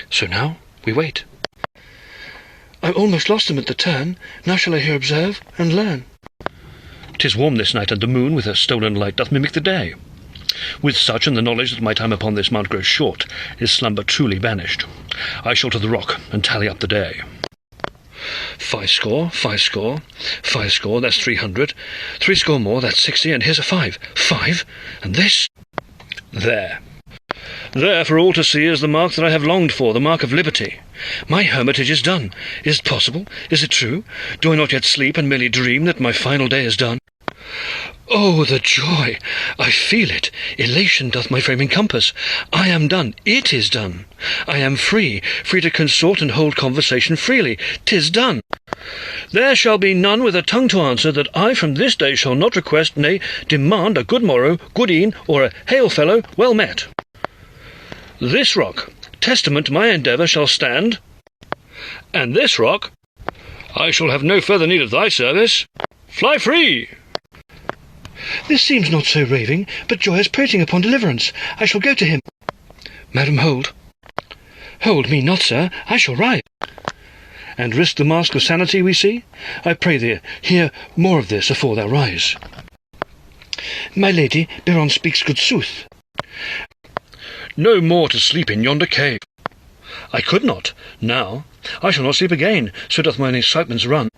[SPEAKER 2] So now we wait. I almost lost them at the turn. Now shall I here observe and learn. 'Tis warm this night, and the moon with her stolen light doth mimic the day. With such, and the knowledge that my time upon this mount grows short, is slumber truly banished. I shall to the rock, and tally up the day. 50, 50, that's 300. 30 more, that's 60, and here's a 5. 5, and this? There. There, for all to see, is the mark that I have longed for, the mark of liberty. My hermitage is done. Is it possible? Is it true? Do I not yet sleep, and merely dream that my final day is done? Oh, the joy! I feel it. Elation doth my frame encompass. I am done. It is done. I am free, free to consort and hold conversation freely. 'Tis done. There shall be none with a tongue to answer that I from this day shall not request, nay, demand a good morrow, good e'en, or a hail fellow, well met. This rock, testament to my endeavour, shall stand, and this rock, I shall have no further need of thy service. Fly free! This seems not so raving, but joy is prating upon deliverance. I shall go to him. Madam, hold. Hold me not, sir, I shall ride. And risk the mask of sanity we see? I pray thee, hear more of this afore thou rise. My lady, Biron speaks good sooth. No more to sleep in yonder cave. I could not, now. I shall not sleep again, so doth mine excitements run.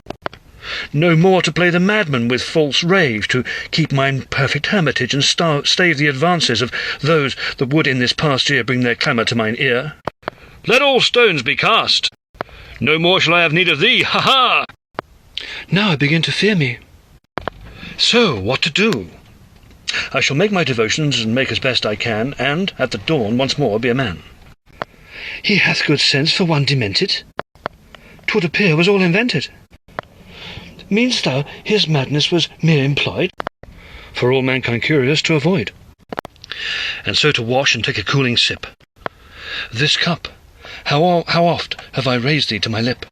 [SPEAKER 1] No more to play the madman with false rave, to keep mine perfect hermitage, and stave the advances of those that would in this past year bring their clamour to mine ear. Let all stones be cast! No more shall I have need of thee, ha-ha!
[SPEAKER 2] Now I begin to fear me.
[SPEAKER 1] So, what to do? I shall make my devotions and make as best I can, and, at the dawn, once more be a man.
[SPEAKER 2] He hath good sense for one demented. 'Twould appear was all invented. Mean'st thou his madness was mere implied?
[SPEAKER 1] For all mankind curious to avoid. And so to wash and take a cooling sip. This cup, how oft have I raised thee to my lip?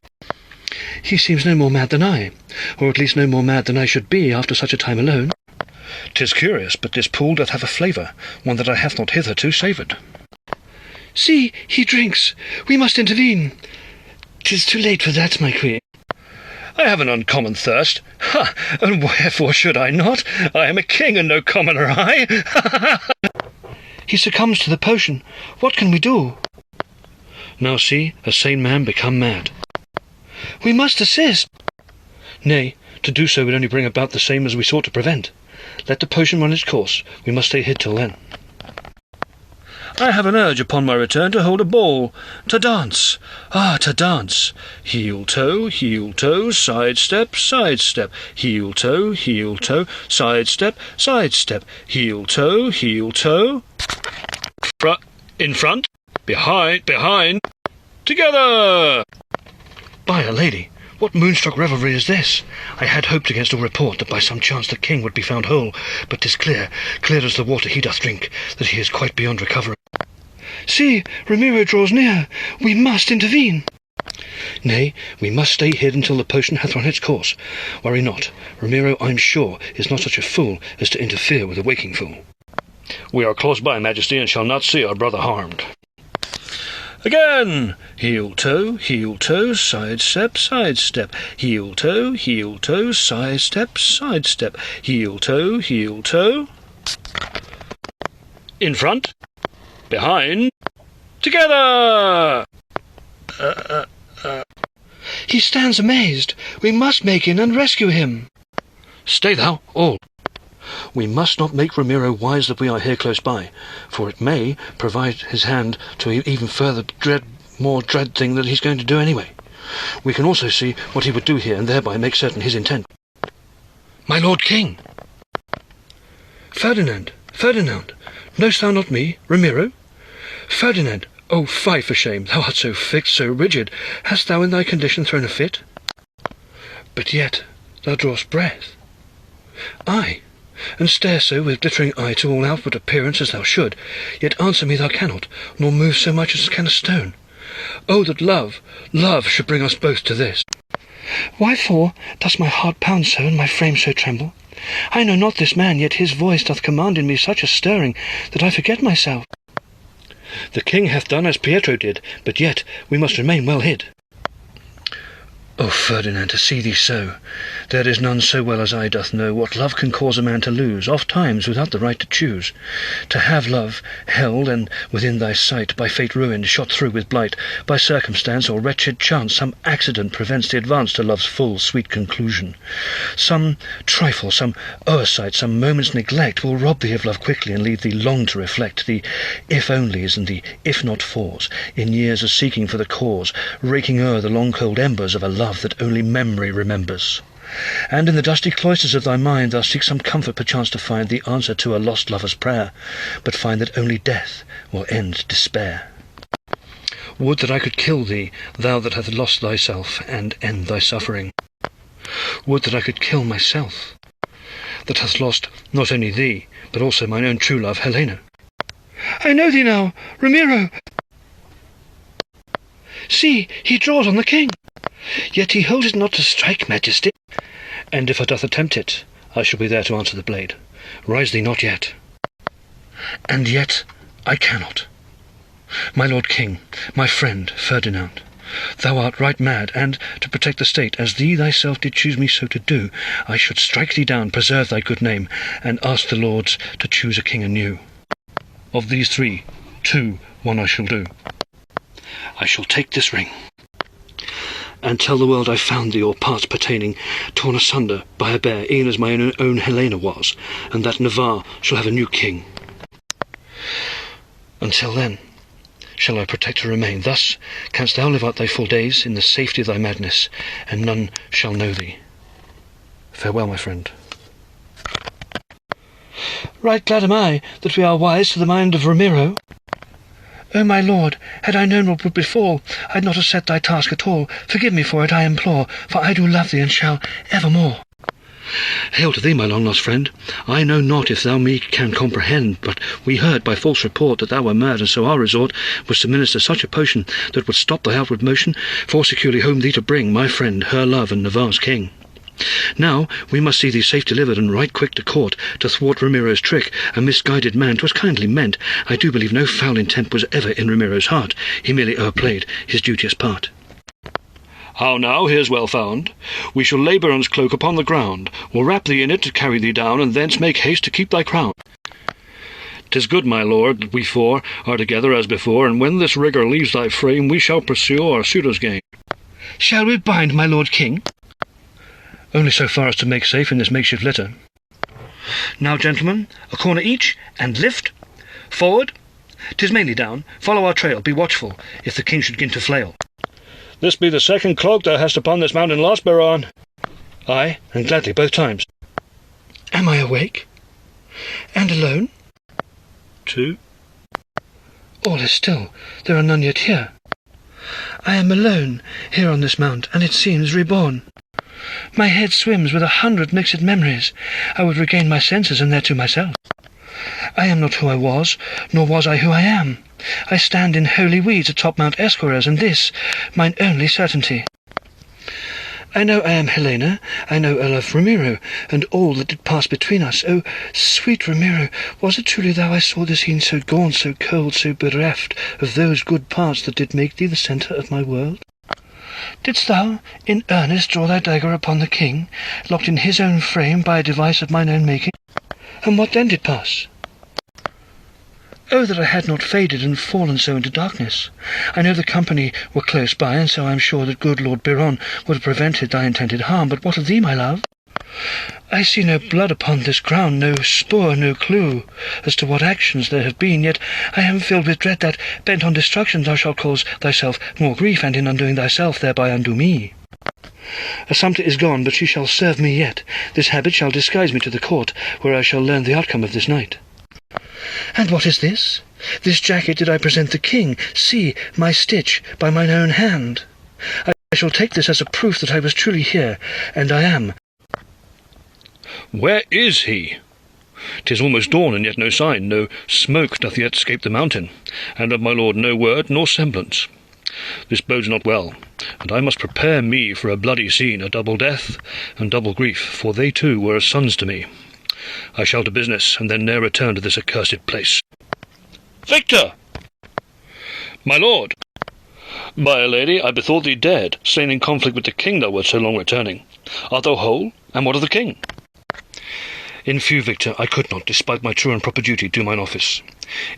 [SPEAKER 2] He seems no more mad than I, or at least no more mad than I should be after such a time alone.
[SPEAKER 1] 'Tis curious, but this pool doth have a flavour, one that I have not hitherto savoured.
[SPEAKER 2] See, he drinks. We must intervene. 'Tis too late for that, my queen.
[SPEAKER 1] I have an uncommon thirst. Ha! And wherefore should I not? I am a king and no commoner, I.
[SPEAKER 2] He succumbs to the potion. What can we do?
[SPEAKER 1] Now see, a sane man become mad.
[SPEAKER 2] We must assist.
[SPEAKER 1] Nay, to do so would only bring about the same as we sought to prevent. Let the potion run its course. We must stay hid till then. I have an urge upon my return to hold a ball, to dance. Ah, to dance. Heel toe, side step, heel toe, side step, heel toe. In front, behind, together!
[SPEAKER 2] By Our Lady, what moonstruck revelry is this? I had hoped against all report that by some chance the king would be found whole, but 'tis clear as the water he doth drink, that he is quite beyond recovery. See, Ramiro draws near. We must intervene.
[SPEAKER 1] Nay, we must stay hid until the potion hath run its course. Worry not. Ramiro, I'm sure, is not such a fool as to interfere with a waking fool. We are close by, Majesty, and shall not see our brother harmed. Again! Heel toe, side step, heel toe, side step, heel toe. In front, behind, together!
[SPEAKER 2] He stands amazed. We must make in and rescue him.
[SPEAKER 1] Stay thou, all. We must not make Ramiro wise that we are here close by, for it may provide his hand to even further more dread thing that he's going to do anyway. We can also see what he would do here, and thereby make certain his intent.
[SPEAKER 2] My Lord King! Ferdinand! Knowst thou not me, Ramiro? Ferdinand! Oh, fie for shame! Thou art so fixed, so rigid. Hast thou in thy condition thrown a fit? But yet thou drawest breath. Aye, and stare so with glittering eye to all outward appearance as thou should, yet answer me thou cannot, nor move so much as can a stone. Oh, that love should bring us both to this! Wherefore does my heart pound so, and my frame so tremble? I know not this man, yet his voice doth command in me such a stirring, that I forget myself.
[SPEAKER 1] The king hath done as Pietro did, but yet we must remain well hid. O Ferdinand, to see thee so! There is none so well as I doth know what love can cause a man to lose, oft times without the right to choose. To have love held and within thy sight, by fate ruined, shot through with blight, by circumstance or wretched chance, some accident prevents the advance to love's full sweet conclusion. Some trifle, some oversight, some moment's neglect will rob thee of love quickly, and leave thee long to reflect the if-onlys and the if-not-fors, in years of seeking for the cause, raking o'er the long cold embers of a love that only memory remembers. And in the dusty cloisters of thy mind thou seek some comfort perchance to find the answer to a lost lover's prayer, but find that only death will end despair. Would that I could kill thee, thou that hast lost thyself, and end thy suffering. Would that I could kill myself, that hast lost not only thee, but also mine own true love, Helena.
[SPEAKER 2] I know thee now, Ramiro! See, he draws on the king. Yet he holds it not to strike, Majesty.
[SPEAKER 1] And if I doth attempt it, I shall be there to answer the blade. Rise thee not yet. And yet I cannot. My Lord King, my friend Ferdinand, thou art right mad, and, to protect the state, as thee thyself did choose me so to do, I should strike thee down, preserve thy good name, and ask the lords to choose a king anew. Of these three, one I shall do. I shall take this ring.
[SPEAKER 2] and tell the world I found thee, all parts pertaining, torn asunder by a bear, e'en as my own Helena was, and that Navarre shall have a new king. Until then, shall I protect her remain. Thus canst thou live out thy full days in the safety of thy madness, and none shall know thee. Farewell, my friend.
[SPEAKER 1] Right glad am I that we are wise to the mind of Ramiro. O my lord, had I known what would befall, I'd not have set thy task at all. Forgive me for it, I implore, for I do love thee and shall evermore.
[SPEAKER 2] Hail to thee, my long-lost friend. I know not if thou me can comprehend, but we heard by false report that thou were mad, and so our resort was to minister such a potion that would stop thy outward motion, for securely home thee to bring, my friend, her love and Navarre's king. Now we must see thee safe delivered, and right quick to court, to thwart Ramiro's trick. A misguided man, 'twas kindly meant. I do believe no foul intent was ever in Ramiro's heart. He merely o'erplayed his duteous part.
[SPEAKER 1] How now, here's well found. We shall lay Biron's cloak upon the ground. We'll wrap thee in it to carry thee down, and thence make haste to keep thy crown. 'Tis good, my lord, that we four are together as before, and when this rigour leaves thy frame, we shall pursue our suitor's game.
[SPEAKER 2] Shall we bind, my lord king?
[SPEAKER 1] Only so far as to make safe in this makeshift litter.
[SPEAKER 2] Now, gentlemen, a corner each, and lift. Forward. 'Tis mainly down. Follow our trail. Be watchful, if the king should begin to flail.
[SPEAKER 1] This be the second cloak thou hast upon this mountain lost, Biron.
[SPEAKER 2] Aye, and gladly both times. Am I awake? And alone?
[SPEAKER 1] 2.
[SPEAKER 2] All is still. There are none yet here. I am alone, here on this mount, and it seems reborn. My head swims with 100 mixed memories. I would regain my senses, and thereto myself. I am not who I was, nor was I who I am. I stand in holy weeds atop Mount Esquires, and this, mine only certainty. I know I am Helena, I know I love Ramiro, and all that did pass between us. Oh, sweet Ramiro, was it truly thou I saw this e'en so gaunt, so cold, so bereft of those good parts that did make thee the centre of my world? Didst thou, in earnest, draw thy dagger upon the king, locked in his own frame by a device of mine own making? And what then did pass? Oh, that I had not faded and fallen so into darkness! I know the company were close by, and so I am sure that good Lord Biron would have prevented thy intended harm. But what of thee, my love? I see no blood upon this ground, no spoor, no clue as to what actions there have been, yet I am filled with dread that, bent on destruction, thou shalt cause thyself more grief, and in undoing thyself thereby undo me. Assumpta is gone, but she shall serve me yet. This habit shall disguise me to the court, where I shall learn the outcome of this night. And what is this? This jacket did I present the king. See, my stitch, by mine own hand. I shall take this as a proof that I was truly here, and I am.
[SPEAKER 1] Where is he? 'Tis almost dawn, and yet no sign, no smoke doth yet escape the mountain, and of my lord no word nor semblance. This bodes not well, and I must prepare me for a bloody scene, a double death and double grief, for they too were as sons to me. I shall to business, and then ne'er return to this accursed place. Victor! My lord! By a lady, I bethought thee dead, slain in conflict with the king thou wert so long returning. Art thou whole? And what of the king?
[SPEAKER 2] In few, Victor, I could not, despite my true and proper duty, do mine office.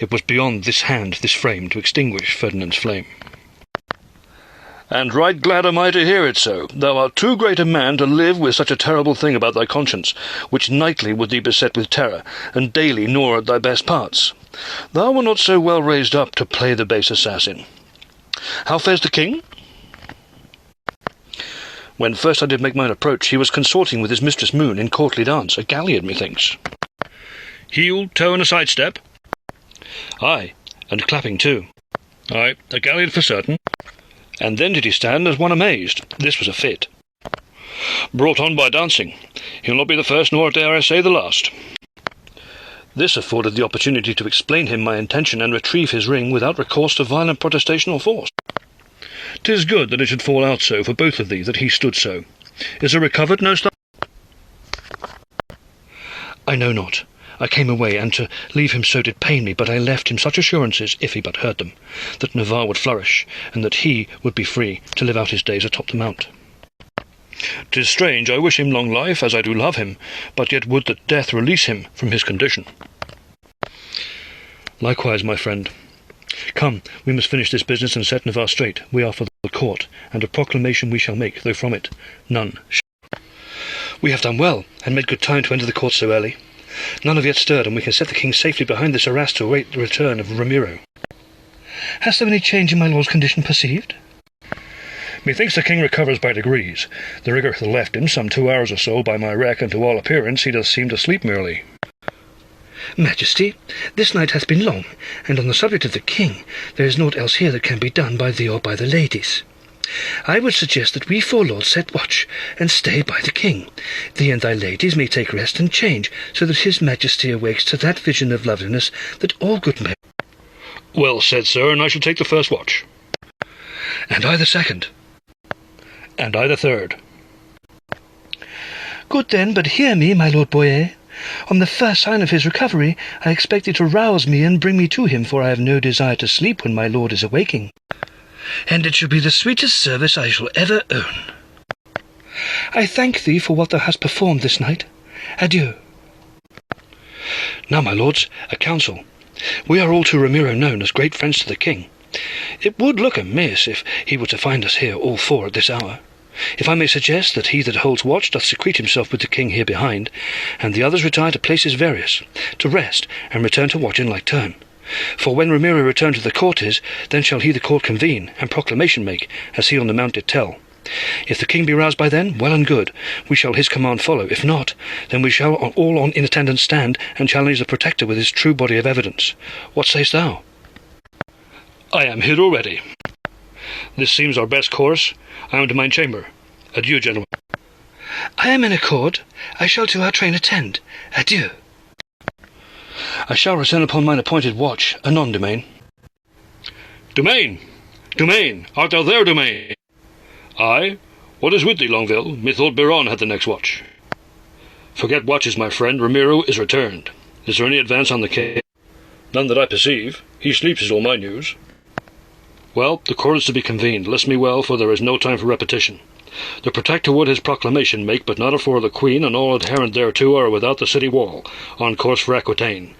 [SPEAKER 2] It was beyond this hand, this frame, to extinguish Ferdinand's flame.
[SPEAKER 1] And right glad am I to hear it so. Thou art too great a man to live with such a terrible thing about thy conscience, which nightly would thee beset with terror, and daily gnaw at thy best parts. Thou wert not so well raised up to play the base assassin. How fares the king? When first I did make mine approach, he was consorting with his mistress Moon in courtly dance, a galliard, methinks. Heel, toe, and a sidestep? Aye, and clapping too. Aye, a galliard for certain. And then did he stand as one amazed. This was a fit. Brought on by dancing. He'll not be the first, nor dare I say the last. This afforded the opportunity to explain him my intention and retrieve his ring without recourse to violent protestation or force. 'Tis good that it should fall out so for both of thee, that he stood so. Is it recovered, knowst thou?
[SPEAKER 2] I know not. I came away, and to leave him so did pain me, but I left him such assurances, if he but heard them, that Navarre would flourish, and that he would be free to live out his days atop the mount. 'Tis strange, I wish him long life, as I do love him, but yet would that death release him from his condition. Likewise, my friend. Come, we must finish this business and set Navarre straight. We are for the
[SPEAKER 1] the court, and a proclamation we shall make, though from it none. We have done well, and made good time to enter the court so early. None have yet stirred, and we can set the king safely behind this arras to await the return of Ramiro. Hast thou any change in my lord's condition perceived? Methinks the king recovers by degrees. The rigour hath left him some 2 hours or so by my reck, and to all appearance he doth seem to sleep merely. Majesty, this night hath been long, and on the subject of the king, there is naught else here that can be done by thee or by the ladies. I would suggest that we four lords set watch, and stay by the king. Thee and thy ladies may take rest and change, so that his majesty awakes to that vision of loveliness that all good men... Well said, sir, and I shall take the first watch. And I the second. And I the third. Good then, but hear me, my lord Boyer. On the first sign of his recovery, I expect thee to rouse me and bring me to him, for I have no desire to sleep when my lord is awaking. And it shall be the sweetest service I shall ever own. I thank thee for what thou hast performed this night. Adieu. Now, my lords, a council. We are all to Ramiro known as great friends to the king. It would look amiss if he were to find us here all four at this hour. If I may suggest that he that holds watch doth secrete himself with the king here behind, and the others retire to places various, to rest, and return to watch in like turn. For when Ramiro return to the court is, then shall he the court convene, and proclamation make, as he on the mount did tell. If the king be roused by then, well and good, we shall his command follow. If not, then we shall all on in attendance stand, and challenge the protector with his true body of evidence. What sayst thou? I am here already. This seems our best course. I am to my chamber. Adieu, gentlemen. I am in accord. I shall to our train attend. Adieu. I shall return upon mine appointed watch. Anon, Dumaine. Dumaine! Dumaine! Art thou there, Dumaine? Aye? What is with thee, Longueville? Methought Biron had the next watch. Forget watches, my friend. Ramiro is returned. Is there any advance on the king? None that I perceive. He sleeps is all my news. Well, the court is to be convened. List me well, for there is no time for repetition. The protector would his proclamation make, but not afore the queen and all adherent thereto are without the city wall, on course for Aquitaine.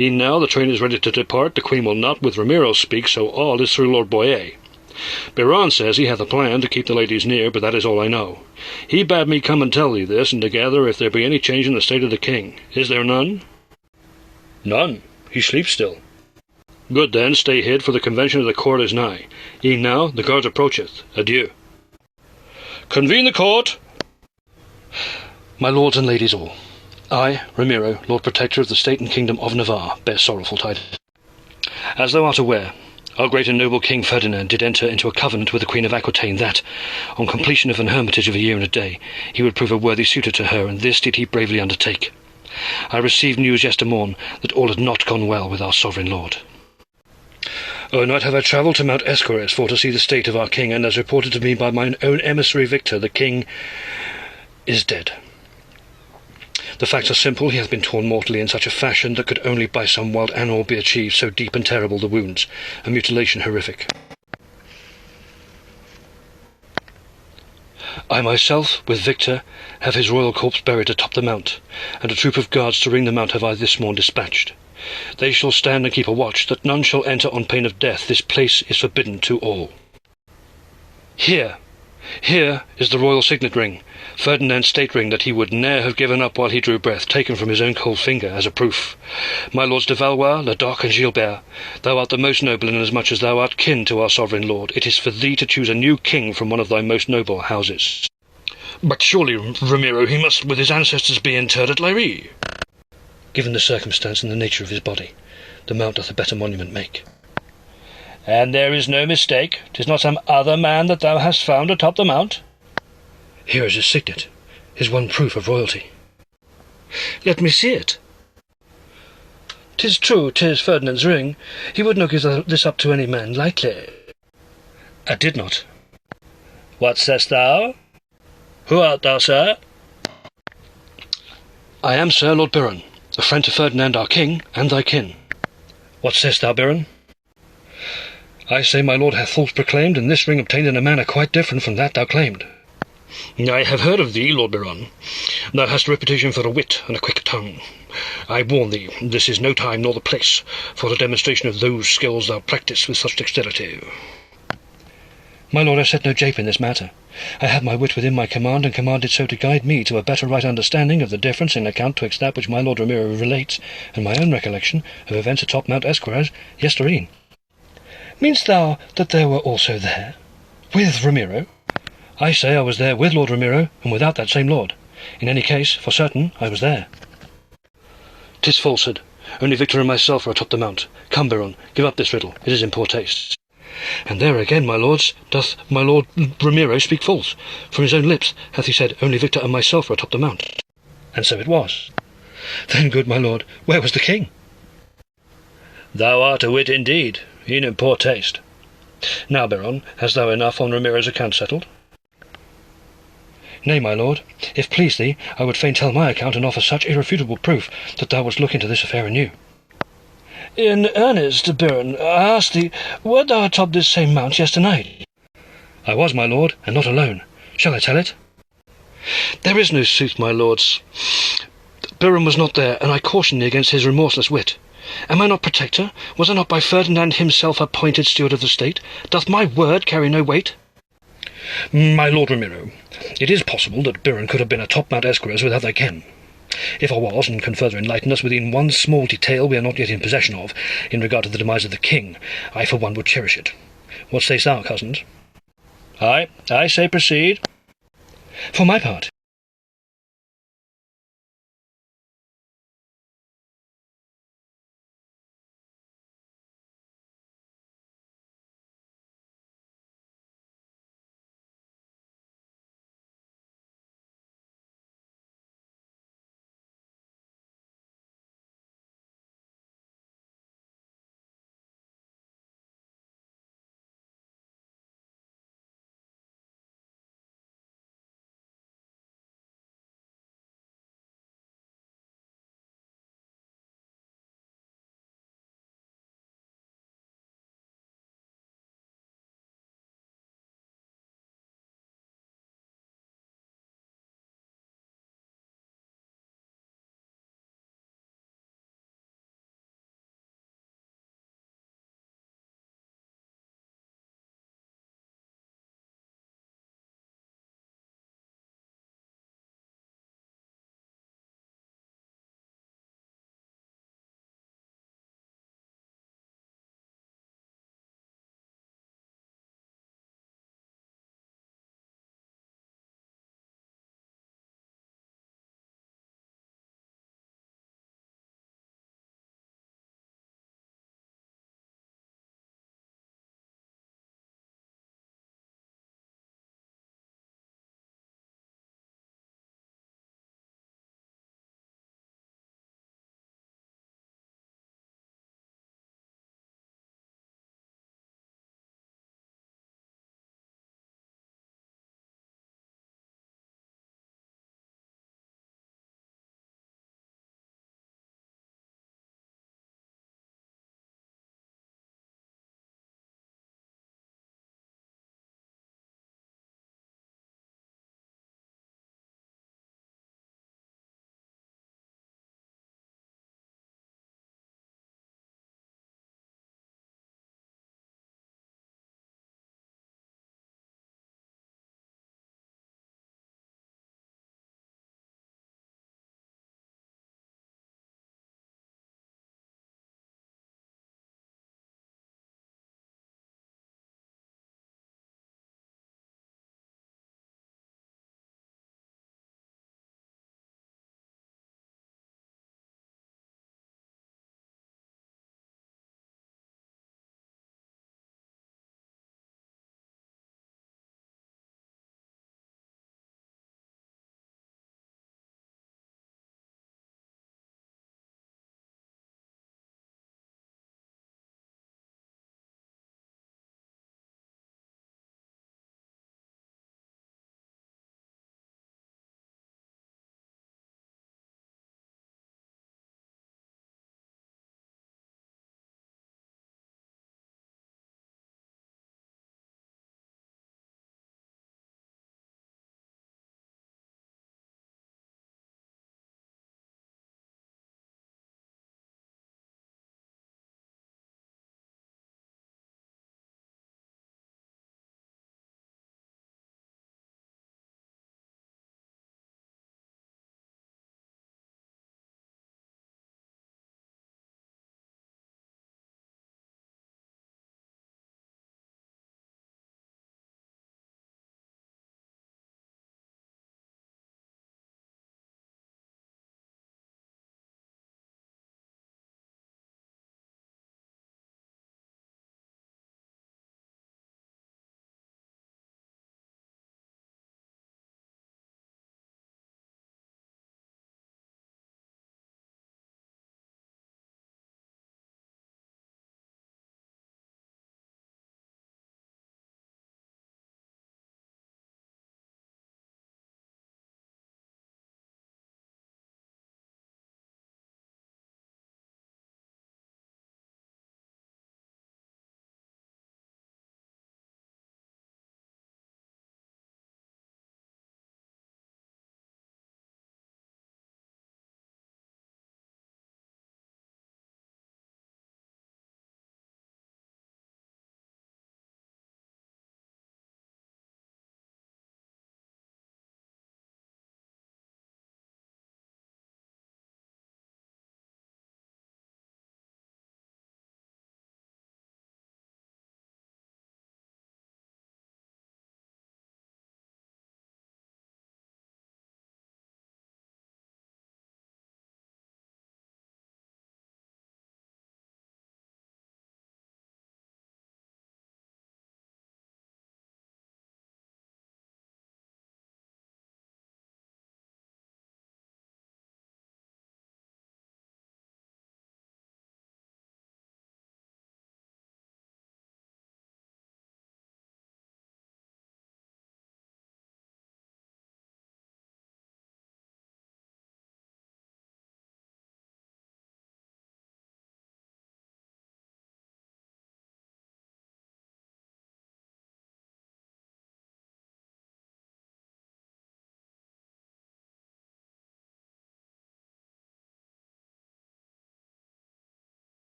[SPEAKER 1] E'en now the train is ready to depart. The queen will not with Ramiro speak, so all is through Lord Boyer. Biron says he hath a plan to keep the ladies near, but that is all I know. He bade me come and tell thee this, and to gather if there be any change in the state of the king. Is there none? None. He sleeps still. Good then, stay hid, for the convention of the court is nigh. E'en now the guards approacheth. Adieu. Convene the court. My lords and ladies all, I, Ramiro, Lord Protector of the state and kingdom of Navarre, bear sorrowful tidings. As thou art aware, our great and noble King Ferdinand did enter into a covenant with the Queen of Aquitaine that, on completion of an hermitage of a year and a day, he would prove a worthy suitor to her, and this did he bravely undertake. I received news yestermorn that all had not gone well with our sovereign lord. O'ernight have I travelled to Mount Escores for to see the state of our king, and as reported to me by mine own emissary Victor, the king is dead. The facts are simple. He hath been torn mortally in such a fashion that could only by some wild animal be achieved, so deep and terrible the wounds, a mutilation horrific. I myself, with Victor, have his royal corpse buried atop the mount, and a troop of guards to ring the mount have I this morn dispatched. They shall stand and keep a watch, that none shall enter on pain of death. This place is forbidden to all. Here is the royal signet ring, Ferdinand's state ring that he would ne'er have given up while he drew breath, taken from his own cold finger as a proof. My lords de Valois, Ladoc, and Gilbert, thou art the most noble, inasmuch as thou art kin to our sovereign lord. It is for thee to choose a new king from one of thy most noble houses. But surely, Ramiro, he must with his ancestors be interred at Leiry. Given the circumstance and the nature of his body, the mount doth a better monument make. And there is no mistake? 'Tis not some other man that thou hast found atop the mount? Here is his signet, his one proof of royalty. Let me see it. 'Tis true, 'tis Ferdinand's ring. He would not give this up to any man lightly. I did not. What sayest thou? Who art thou, sir? I am, sir, Lord Biron, a friend to Ferdinand our king, and thy kin. What sayest thou, Biron? I say my lord hath false proclaimed, and this ring obtained in a manner quite different from that thou claimed. I have heard of thee, Lord Biron. Thou hast a reputation for a wit and a quick tongue. I warn thee, this is no time nor the place for a demonstration of those skills thou practise with such dexterity. My lord, I said no jape in this matter. I had my wit within my command, and commanded so to guide me to a better right understanding of the difference in account twixt that which my lord Ramiro relates, and my own recollection of events atop Mount Esquiraz yestreen. Meanst thou that they were also there, with Ramiro? I say I was there with Lord Ramiro, and without that same lord. In any case, for certain, I was there. 'Tis falsehood. Only Victor and myself are atop the mount. Come, Biron, give up this riddle. It is in poor taste. And there again, my lords, doth my lord Ramiro speak false. From his own lips hath he said, only Victor and myself are atop the mount. And so it was. Then, good my lord, where was the king? Thou art a wit indeed, e'en in poor taste. Now, Biron, hast thou enough on Ramiro's account settled? Nay, my lord, if please thee, I would fain tell my account and offer such irrefutable proof that thou wouldst look into this affair anew. In earnest, Biron, I ask thee, wert thou atop this same mount yesternight? I was, my lord, and not alone. Shall I tell it? There is no sooth, my lords. Biron was not there, and I caution thee against his remorseless wit. Am I not protector? Was I not by Ferdinand himself appointed steward of the state? Doth my word carry no weight? My lord Ramiro, it is possible that Biron could have been atop Mount Esquiraz without thy ken. If I was, and can further enlighten us within one small detail we are not yet in possession of, in regard to the demise of the king, I for one would cherish it. What sayst thou, cousins? I say proceed. For my part,